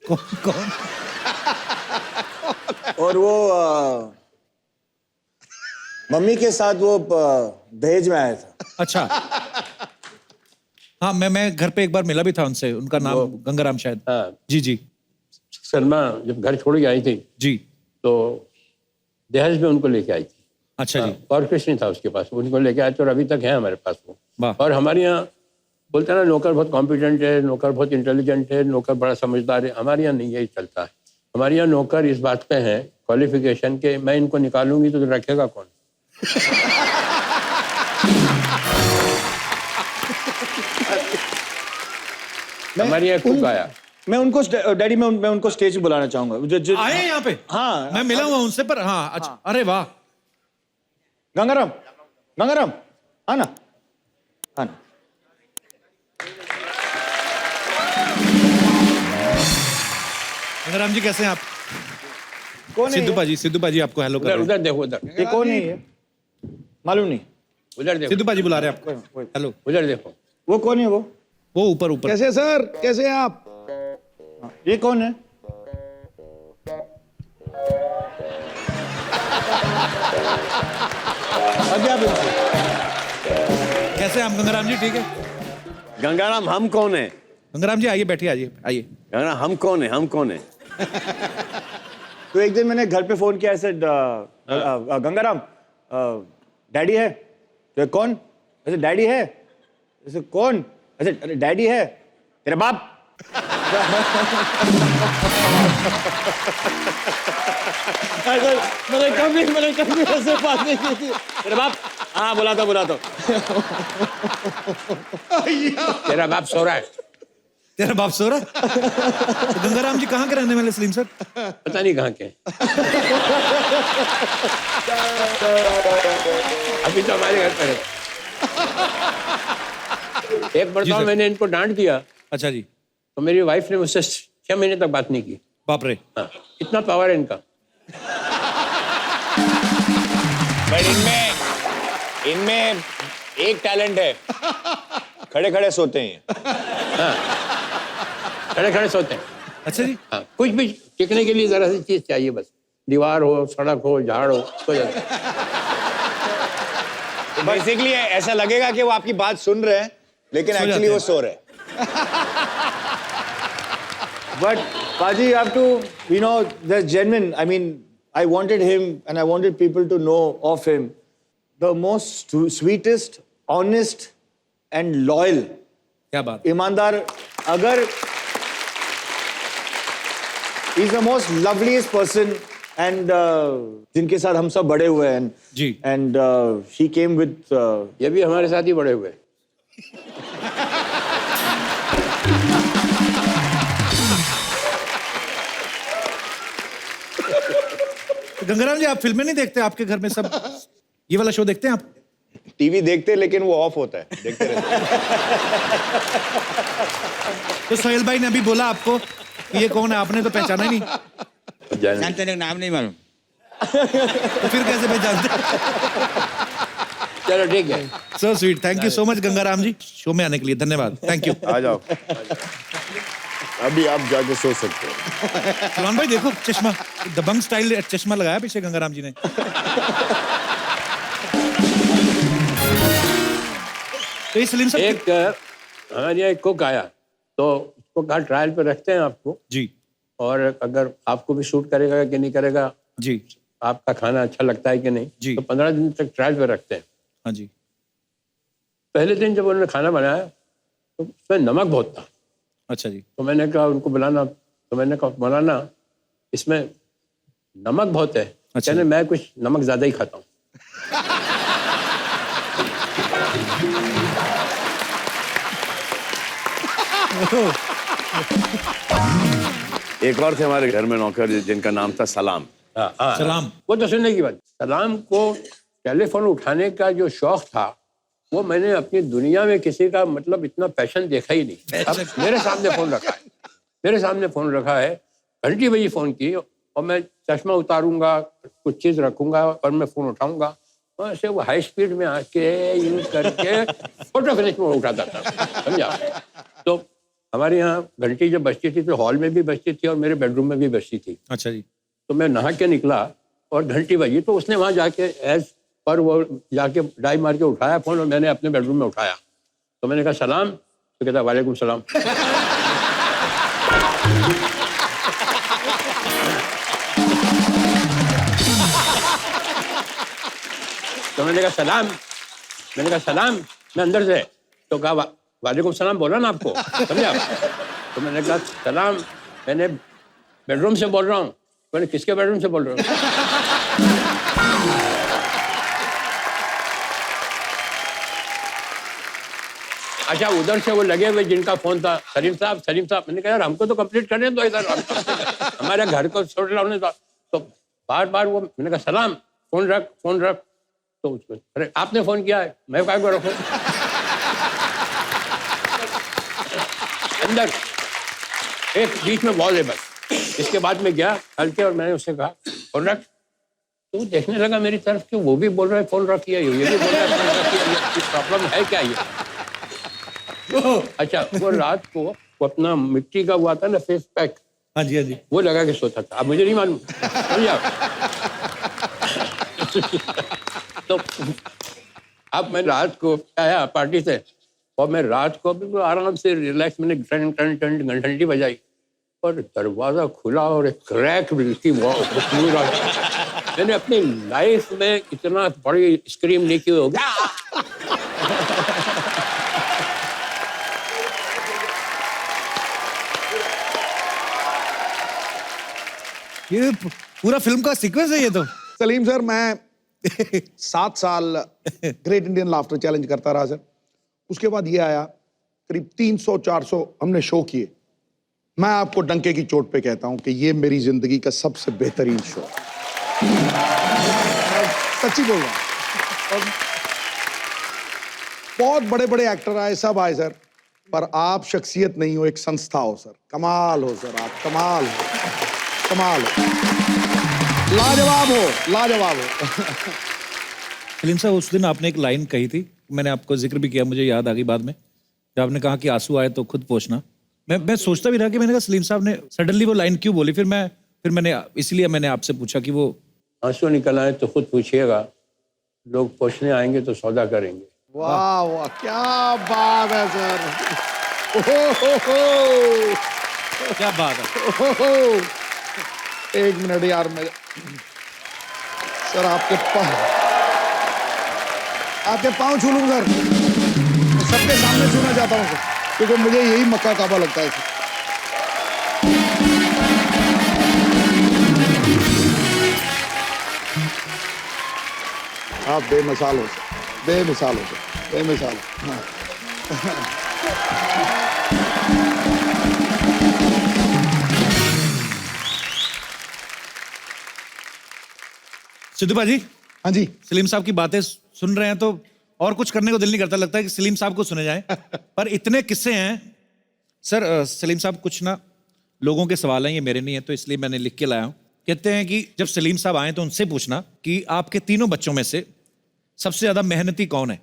कौन? और वो मम्मी के साथ वो दहेज में आया था। अच्छा, हाँ मैं घर पे एक बार मिला भी था उनसे, उनका नाम गंगाराम शायद। हाँ जी जी। सलमा जब घर छोड़ के आई थी जी, तो दहेज में उनको लेके आई थी। अच्छा जी। और कुछ नहीं था उसके पास, उनको लेके आए, तो अभी तक है हमारे पास वो। वाह। और हमारे यहाँ बोलते हैं ना नौकर बहुत कॉम्पिटेंट है, नौकर बहुत इंटेलिजेंट है, नौकर बड़ा समझदार है। हमारे यहाँ नहीं यही चलता है। हमारे यहाँ नौकर इस बात पे हैं क्वालिफिकेशन के, मैं इनको निकालूंगी तो रखेगा कौन? हमारे यहाँ कुक आया, मैं उनको डैडी मैं उनको स्टेज पे बुलाना चाहूंगा। आए यहाँ पे? हाँ, मैं मिला हुआ उनसे, पर हाँ अच्छा। अरे वाह, गंगाराम, गंगाराम आना, आना। गंगाराम जी कैसे हैं आप? कौन है सिद्धू पाजी आपको हेलो कर उधर रहे हैं। उधर देखो उधर ये कौन है ये मालूम नहीं उधर देखो सिद्धू पाजी बुला रहे हैं आपको हेलो। उधर देखो वो कौन है वो ऊपर ऊपर। कैसे सर, कैसे हैं आप? ये कौन है अभी आप कैसे हैं आप गंगाराम जी? ठीक है गंगाराम हम कौन है? गंगाराम जी आइए, बैठिए, आइए आइए। गंगाराम हम कौन है? हम कौन है? तो एक दिन मैंने घर पे फोन किया ऐसे गंगाराम डैडी है तो कौन ऐसे डैडी है ऐसे कौन ऐसे अरे डैडी है तेरा बाप मैंने कभी ऐसे बात नहीं की थी तेरा बाप हाँ बुला दो तेरा बाप सो रहा है तेरा बाप सो रहा है? तो गंगाराम जी कहाँ के रहने वाले सलीम सर? पता नहीं कहाँ के अभी तो हमारे घर पर है। एक मरतबा मैंने इनको डांट दिया। अच्छा जी। तो मेरी वाइफ ने मुझसे 6 महीने तक बात नहीं की। बाप रे। हाँ, इतना पावर है इनका। बट इनमें एक टैलेंट है खड़े खड़े सोते हैं। हाँ, खड़े खड़े सोते हैं। अच्छा जी। हाँ, कुछ भी टिकने के लिए जरा सी चीज चाहिए, बस दीवार हो, सड़क हो, झाड़ हो, तो बेसिकली ऐसा लगेगा कि वो आपकी बात सुन रहे हैं लेकिन एक्चुअली वो सो रहे हैं। But Paji, you have to, you know, that's genuine. I mean, I wanted him and I wanted people to know of him. The most sweetest, honest and loyal. क्या बात? ईमानदार, अगर he's the most loveliest person and जिनके साथ हम सब बड़े हुए हैं. जी. And he came with. ये भी हमारे साथ ही बड़े हुए. गंगाराम जी आप फिल्में नहीं देखते? आपके घर में सब ये वाला शो देखते हैं आप? टीवी देखते लेकिन वो ऑफ होता है, देखते रहते हैं। तो सोहेल भाई ने अभी बोला आपको कि ये कौन है, आपने तो पहचाना ही नहीं। जानते नहीं, नाम नहीं मालूम। तो फिर कैसे पहचानते? चलो ठीक है। So sweet, thank you so much Gangaram ji show में आने के लिए, धन्यवाद, थैंक यू। आ जाओ, अभी आप जाके सो सकते हो। सलमान भाई देखो चश्मा, दबंग स्टाइल चश्मा लगाया पीछे गंगाराम जी ने। तो ये सलीम साहब एक हमारे यहाँ एक कुक आया तो उसको कहा ट्रायल पे रखते हैं आपको जी, और अगर आपको भी शूट करेगा कि नहीं करेगा जी, आपका खाना अच्छा लगता है कि नहीं जी, तो 15 दिन तक ट्रायल पे रखते हैं। हाँ जी। पहले दिन जब उन्होंने खाना बनाया तो उसमें नमक बहुत था। अच्छा जी। तो मैंने कहा उनको बुलाना, तो मैंने कहा बनाना इसमें नमक बहुत है। अच्छा। कहने मैं कुछ नमक ज्यादा ही खाता हूँ। एक और थे हमारे घर में नौकर जिनका नाम था सलाम। हाँ, सलाम। वो तो सुनने की बात। सलाम को टेलीफोन उठाने का जो शौक था वो मैंने अपनी दुनिया में किसी का मतलब इतना पैशन देखा ही नहीं। अब मेरे सामने फोन रखा है, मेरे सामने फोन रखा है, घंटी बजी फोन की और मैं चश्मा उतारूंगा, कुछ चीज रखूंगा और मैं फोन उठाऊंगा और ऐसे वो हाई स्पीड में आके यूज करके फोटो फिनिश में उठाता था, समझा। तो हमारे यहाँ घंटी जब बजती थी तो हॉल में भी बजती थी और मेरे बेडरूम में भी बजती थी। अच्छा जी। तो मैं नहा के निकला और घंटी बजी तो उसने वहां जाके एज पर वो जाके डाई मार के उठाया फोन और मैंने अपने बेडरूम में उठाया। तो मैंने कहा सलाम, तो कहता वालेकुम सलाम। तो मैंने कहा सलाम, मैंने कहा सलाम, मैं अंदर से, तो कहा वालेकुम सलाम बोला ना आपको, समझा। तो मैंने कहा सलाम, मैंने बेडरूम से बोल रहा हूँ। मैंने किसके बेडरूम से बोल रहा हूँ? अच्छा, उधर से वो लगे हुए जिनका फोन था, सलीम साहब, सलीम साहब। मैंने कहा यार हमको तो कंप्लीट करने दो इधर, हमारे घर को छोड़ लाने दो। तो बार बार वो, मैंने कहा सलाम, फोन रख, फोन रख। तो उसको अरे आपने फोन किया है, मैं क्या को रखूं? अंदर एक बीच में वॉल है बस। इसके बाद में गया हल्के और मैंने उससे कहा फोन रख। तू देखने लगा मेरी तरफ कि वो भी बोल रहा है फोन रखिए, ये भी बोल रहा है फोन रखिए, प्रॉब्लम है क्या ये? अच्छा, वो रात को वो अपना मिट्टी का हुआ था ना फेस पैक, हाँ जी हाँ जी, वो लगा के सोता था। अब मुझे नहीं मालूम, समझा? तो अब मैं रात को आया पार्टी से और मैं रात को बिल्कुल आराम से रिलैक्स, मैंने टन टन टन घंटी बजाई और दरवाजा खुला और एक क्रैक बिल्कुल मैंने अपनी लाइफ में इतना बड़ी स्क्रीम नहीं की होगी। ये पूरा फिल्म का सीक्वेंस है ये तो। सलीम सर, मैं 7 साल ग्रेट इंडियन लाफ्टर चैलेंज करता रहा सर। उसके बाद ये आया, करीब 300-400 हमने शो किए। मैं आपको डंके की चोट पे कहता हूं कि ये मेरी जिंदगी का सबसे बेहतरीन शो, सच्ची बोल रहा हूं। और बहुत बड़े बड़े एक्टर आए, सब आए सर, पर आप शख्सियत नहीं हो, एक संस्था हो सर। कमाल हो सर, आप कमाल हो, कमाल हो, लाजवाब हो, लाजवाब हो। सलीम साहब, उस दिन आपने एक लाइन कही थी, मैंने आपको जिक्र भी किया, मुझे याद आ गई बाद में, जब आपने कहा कि आंसू आए तो खुद पोंछना। मैं सोचता भी रहा कि मैंने कहा सलीम साहब ने सडनली वो लाइन क्यों बोली। फिर मैंने इसलिए मैंने आपसे पूछा कि वो आंसू निकल आए तो खुद पूछिएगा, लोग पूछने आएंगे तो सौदा करेंगे। वाह वाह, क्या बात है सर, क्या बात है। एक मिनट यार, मैं सर आपके पाँव छू लूं सर, सबके सामने छूना चाहता हूँ सर, क्योंकि मुझे यही मक्का काबा लगता है सर। आप बेमिसाल हो सर, बेमिसाल हो सर, बेमिसाल। हाँ। सिद्धू भाजी, हाँ जी, सलीम साहब की बातें सुन रहे हैं तो और कुछ करने को दिल नहीं करता, लगता है कि सलीम साहब को सुने जाएं। पर इतने किस्से हैं सर। सलीम साहब, कुछ ना लोगों के सवाल हैं, ये मेरे नहीं है, तो इसलिए मैंने लिख के लाया हूँ। कहते हैं कि जब सलीम साहब आए तो उनसे पूछना कि आपके तीनों बच्चों में से सबसे ज्यादा मेहनती कौन है?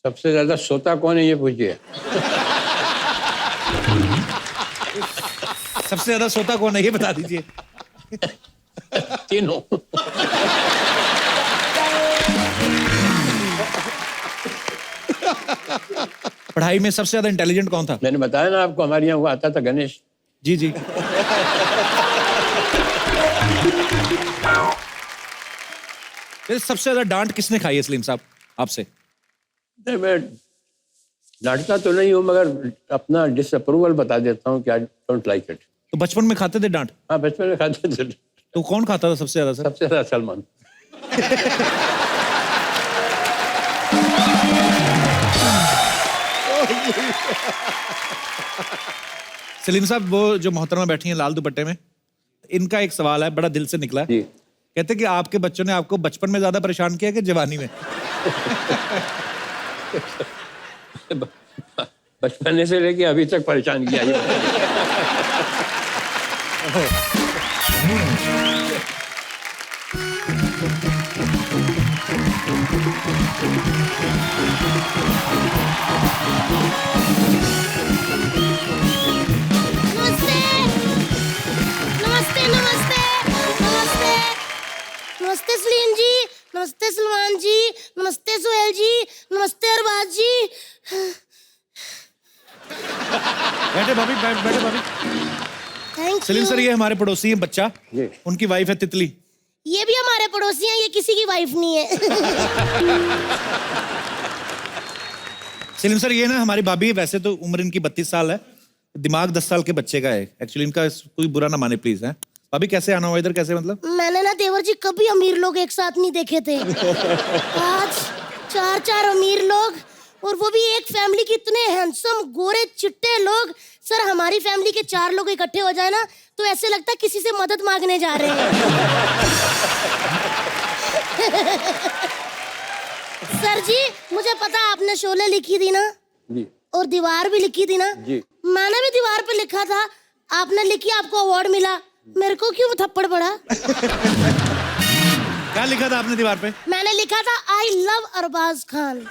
सबसे ज्यादा सोता कौन है ये पूछिए। सबसे ज्यादा सोता कौन है ये बता दीजिए। तीनों। पढ़ाई में सबसे ज्यादा इंटेलिजेंट कौन था? मैंने बताया ना आपको, हमारे यहाँ वो आता था गणेश। जी जी। सबसे ज्यादा डांट किसने खाई है सलीम साहब आपसे? मैं डांटता तो नहीं हूँ, मगर अपना डिसअप्रूवल बता देता हूँ कि आई डोंट लाइक इट। तो बचपन में खाते थे डांट? हाँ, बचपन में खाते थे। तो कौन खाता था सबसे ज्यादा सर? सबसे ज्यादा सलमान। सलीम साहब, वो जो मोहतरमा बैठी हैं लाल दुपट्टे में, इनका एक सवाल है, बड़ा दिल से निकला है। कहते कि आपके बच्चों ने आपको बचपन में ज्यादा परेशान किया कि जवानी में? बचपन से लेके अभी तक परेशान किया ये। नमस्ते सलीम जी, नमस्ते सलमान जी, नमस्ते सुहेल जी, नमस्ते अरबाज जी। बैठे भाभी, बैठे भाभी। Thank Salim you. सर, ये हमारे पड़ोसी हैं बच्चा, उनकी वाइफ है तितली। ये भी हमारे पड़ोसी हैं, ये किसी की वाइफ नहीं है। सलीम सर, ये ना हमारी भाभी है, वैसे तो उम्र इनकी 32 साल है, दिमाग 10 साल के बच्चे का है। एक्चुअली इनका कोई बुरा ना माने प्लीज। है भाभी, कैसे आना हुआ इधर, कैसे मतलब? मैंने ना देवर जी कभी अमीर लोग एक साथ नहीं देखे थे। आज 4 अमीर लोग, और वो भी एक फैमिली के इतने हैंडसम गोरे चिट्टे लोग। सर, हमारी फैमिली के 4 लोग इकट्ठे हो जाए ना तो ऐसे लगता है किसी से मदद मांगने जा रहे हैं। सर जी, मुझे पता आपने शोले लिखी थी ना जी, और दीवार भी लिखी थी ना जी। मैंने भी दीवार पे लिखा था, आपने लिखी, आपको अवार्ड मिला। मेरे को क्यों थप्पड़ पड़ा? क्या लिखा था आपने दीवार पे? मैंने लिखा था I love Arbaaz Khan.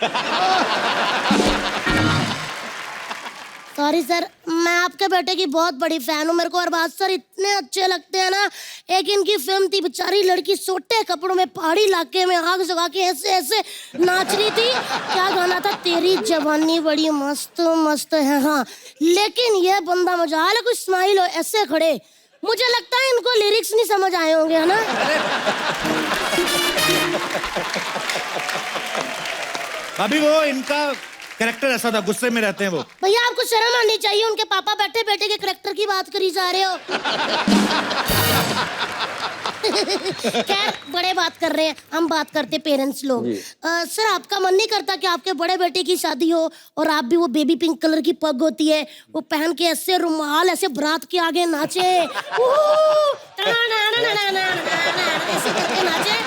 Sorry sir, मैं आपके बेटे की बहुत बड़ी फैन हूँ। मेरे को अरबाज सर इतने अच्छे लगते हैं ना। एक इनकी फिल्म थी, बेचारी लड़की सोटे कपड़ों में पहाड़ी इलाके में आग जगा के ऐसे ऐसे नाच रही थी। क्या गाना था? तेरी जवानी बड़ी मस्त मस्त है। हाँ, लेकिन ये बंदा मजाल है, कुछ स्माइल हो ऐसे खड़े। मुझे लगता है इनको लिरिक्स नहीं समझ आए होंगे, है ना? अभी वो इनका कैरेक्टर ऐसा था, गुस्से में रहते हैं वो। भैया आपको शर्म आनी चाहिए, उनके पापा बैठे बेटे के कैरेक्टर की बात करी जा रहे हो। खैर, बड़े बात कर रहे हैं, हम बात करते पेरेंट्स लोग। सर, आपका मन नहीं करता कि आपके बड़े बेटे की शादी हो और आप भी वो बेबी पिंक कलर की पग होती है, वो पहन के ऐसे रुमाल ऐसे बारात के आगे नाचे, ऐसे करके नाचे,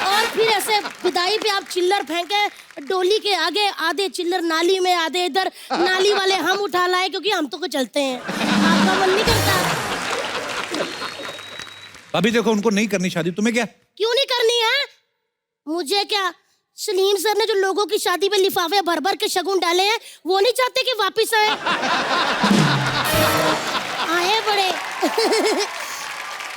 और फिर ऐसे विदाई पे आप चिल्लर फेंके डोली के आगे, आधे चिल्लर नाली में, आधे इधर नाली वाले हम उठा लाए क्योंकि हम तो को चलते हैं। आपका मन नहीं करता? अभी देखो, उनको नहीं करनी शादी, तुम्हें क्या? क्यों नहीं करनी है? मुझे क्या? सलीम सर ने जो लोगों की शादी पे लिफाफे भर भर के शगुन डाले हैं, वो नहीं चाहते कि वापिस आए? आए बड़े।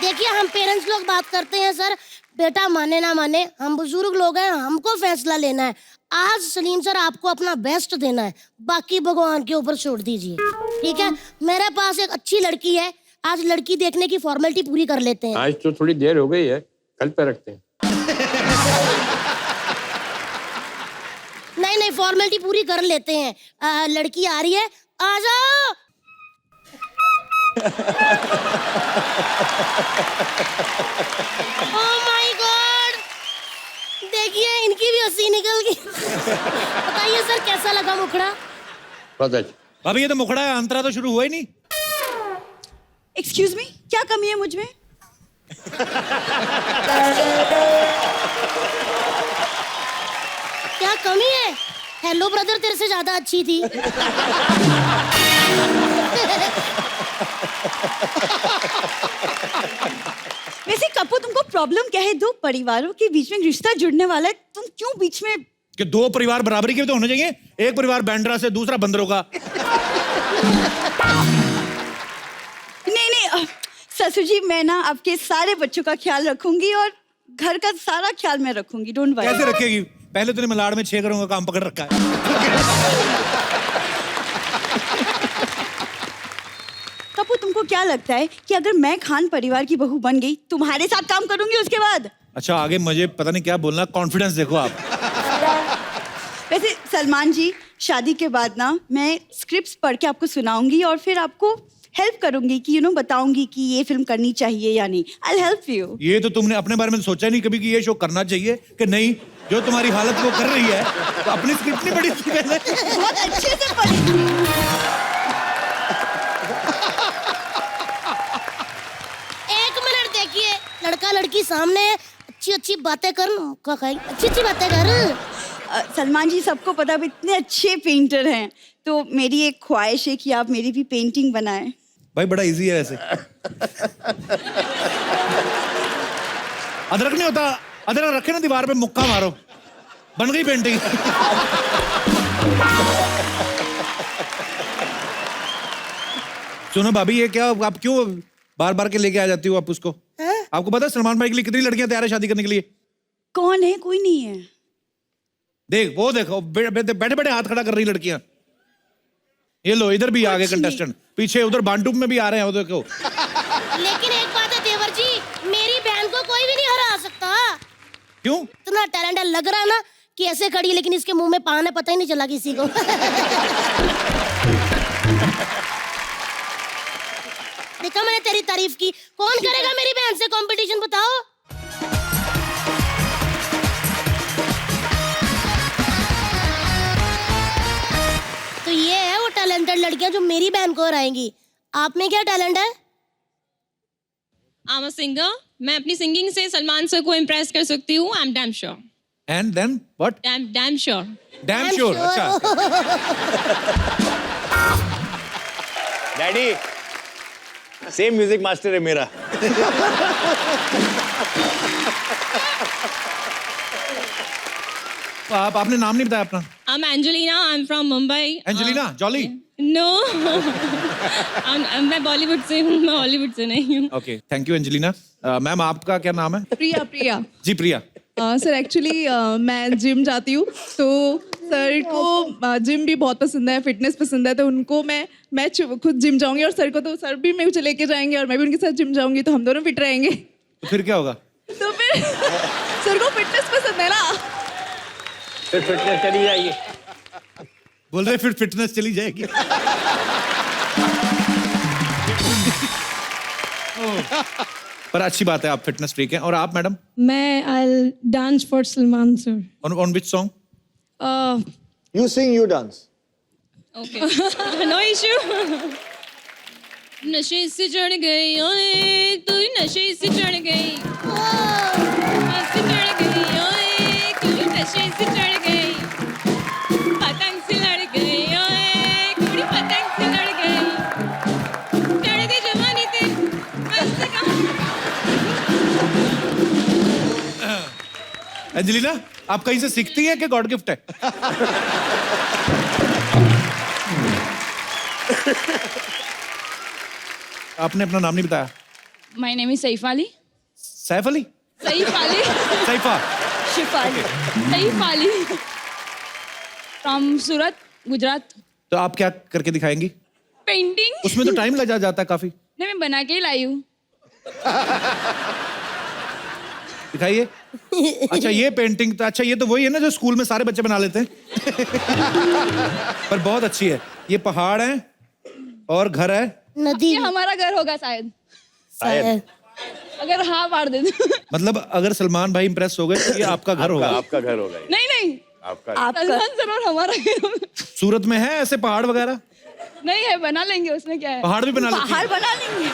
देखिए, हम पेरेंट्स लोग बात करते हैं सर, बेटा माने ना माने, हम बुजुर्ग लोग हैं, हमको फैसला लेना है। आज सलीम सर आपको अपना बेस्ट देना है, बाकी भगवान के ऊपर छोड़ दीजिए, ठीक है? मेरे पास एक अच्छी लड़की है, आज लड़की देखने की फॉर्मेलिटी पूरी कर लेते हैं। आज तो थोड़ी देर हो गई है, कल पे रखते हैं। नहीं, फॉर्मेलिटी पूरी कर लेते हैं। लड़की आ रही है, आ जाओ। ओह माय गॉड, देखिए इनकी भी हंसी निकल गई। बताइए सर, कैसा लगा मुखड़ा? बहुत अच्छा। अभी ये तो मुखड़ा है, अंतरा तो शुरू हुआ ही नहीं। एक्सक्यूज मी, क्या कमी है मुझ में? क्या कमी है? हेलो ब्रदर तेरे से ज्यादा अच्छी थी। वैसे कपू, तुमको प्रॉब्लम क्या है? दो परिवारों के बीच में रिश्ता जुड़ने वाला है, तुम क्यों बीच में? कि दो परिवार बराबरी के तो होने चाहिए, एक परिवार बैंड्रा से, दूसरा बंदरों का। नहीं, ससुर जी, मैं ना आपके सारे बच्चों का ख्याल रखूंगी और घर का सारा ख्याल मैं रखूंगी, डोंट वरी। कैसे रखेगी? पहले तूने मलाड़ में 6 घरों का काम पकड़ रखा है। कपू, तुमको क्या लगता है कि अगर मैं खान परिवार की बहू बन गई, तुम्हारे साथ काम करूंगी उसके बाद? अच्छा, आगे मुझे पता नहीं क्या बोलना, कॉन्फिडेंस देखो आप। वैसे सलमान जी, शादी के बाद ना मैं स्क्रिप्ट्स पढ़ के आपको सुनाऊंगी और फिर आपको हेल्प करूंगी कि बताऊंगी कि ये फिल्म करनी चाहिए या नहीं। I'll help you। ये तो तुमने अपने बारे में सोचा नहीं कभी कि ये शो करना चाहिए कि नहीं? जो तुम्हारी हालत वो कर रही है, तो अपनी स्क्रिप्ट नहीं पढ़ी थी पहले? बहुत अच्छे से पढ़ी थी। एक मिनट देखिए, लड़का लड़की सामने है, अच्छी बातें कर, अच्छी बातें कर। सलमान जी, सबको पता आप इतने अच्छे पेंटर हैं, तो मेरी एक ख्वाहिश है कि आप मेरी भी पेंटिंग बनाएं। भाई बड़ा इजी है वैसे। अदरक नहीं होता, अदरक रखे ना दीवार पे, मुक्का मारो, बन गई पेंटिंग। सुनो भाभी, ये क्या आप क्यों बार बार के लेके आ जाती हो आप उसको? आपको पता है सलमान भाई के लिए कितनी लड़कियां तैयार है शादी करने के लिए? कौन है? कोई नहीं है। देख, वो देखो, बैठे बैठे हाथ खड़ा कर रही लड़कियां। ये लो, इधर भी आ गए कंटेस्टेंट, पीछे उधर बांटूप में भी आ रहे हैं, वो देखो। लेकिन एक बात है देवर जी, मेरी बहन को कोई भी नहीं हरा सकता। क्यों? इतना टैलेंट लग रहा है ना कि ऐसे खड़ी, लेकिन इसके मुंह में पान है, पता ही नहीं चला किसी को। देखा, मैंने तेरी तारीफ की। कौन करेगा मेरी बहन से कंपटीशन, बताओ? तो ये है वो टैलेंटेड लड़कियां जो मेरी बहन को हराएंगी। आप में क्या टैलेंट है? I am a singer. मैं अपनी सिंगिंग से सलमान सर को इम्प्रेस कर सकती हूँ। I am damn sure. And then what? Damn sure. Damn sure. अच्छा। डैडी, सेम म्यूजिक मास्टर है मेरा. आपने नाम नहीं बताया अपना. I'm Angelina. I'm from Mumbai. Angelina Jolie. No. मैं बॉलीवुड से हूँ, मैं हॉलीवुड से नहीं हूँ. Okay, thank you Angelina. Ma'am आपका क्या नाम है? प्रिया प्रिया. जी प्रिया. सर एक्चुअली मैं जिम जाती हूँ तो सर को जिम भी बहुत पसंद है, फिटनेस पसंद है, तो उनको मैं खुद जिम जाऊंगी और सर को तो सर भी मेरे को लेके जाएंगे और मैं भी उनके साथ जिम जाऊंगी तो हम दोनों फिट रहेंगे. तो फिर क्या होगा? तो फिर सर को फिटनेस पसंद है ना. फिर फिटनेस चली जाएगी. बोल रहे फिर फिटनेस चली जाएगी. पर अच्छी बात है, आप फिटनेस फ्रीक हैं. और आप मैडम? मैं I dance for Salman sir. On which song? You sing, you dance. Okay. No issue. नशे से चढ़ गई ओए तू नशे से चढ़ गई. से चढ़ गई ओए तू नशे से चढ़ गई. पतंग से लड़ गई ओए कुड़ी पतंग से लड़ गई. चढ़ गई जवानी ते मस्त का. एंजेलिना, आप कहीं से सीखती हैं कि गॉड गिफ्ट है? आपने अपना नाम नहीं बताया. My name is Saif Ali. Saif Ali? Saif Ali. Saifai. Shifali. Saif Ali. From Surat, Gujarat. तो आप क्या करके दिखाएंगी? Painting. उसमें तो टाइम लग जाता है काफी. नहीं, मैं बना के ही लाई हूँ. दिखाइए. अच्छा ये पेंटिंग तो, अच्छा ये तो वही है ना जो स्कूल में सारे बच्चे बना लेते हैं. पर बहुत अच्छी है. ये पहाड़ है और घर है. नदी. ये हमारा घर होगा शायद. शायद. अगर हाँ मार दे तो. मतलब अगर सलमान भाई इंप्रेस हो गए तो ये आपका घर होगा. आपका घर होगा ये. नहीं नहीं. आपका. सलमान सर और हमारा घर होगा. सूरत में है ऐसे पहाड़ वगैरह? नहीं है, बना लेंगे, उसमें क्या है. पहाड़ भी बना लेती हैं? पहाड़ बना लेंगे.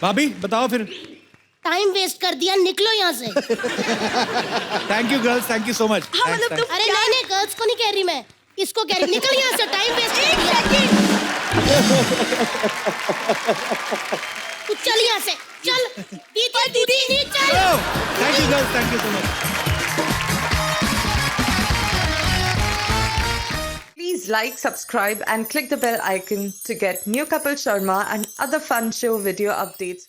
भाभी बताओ फिर. टाइम वेस्ट कर दिया, निकलो यहाँ से. Thank you girls, thank you so much. अरे नहीं गर्ल्स को नहीं कह रही मैं, इसको कह रही. निकल यहाँ से, टाइम वेस्ट कर दिया. तू चल यहाँ से, चल. दीदी चल. Thank you girls, thank you so much. Please like, subscribe and click the bell icon to get new Kapil Sharma and other fun show video updates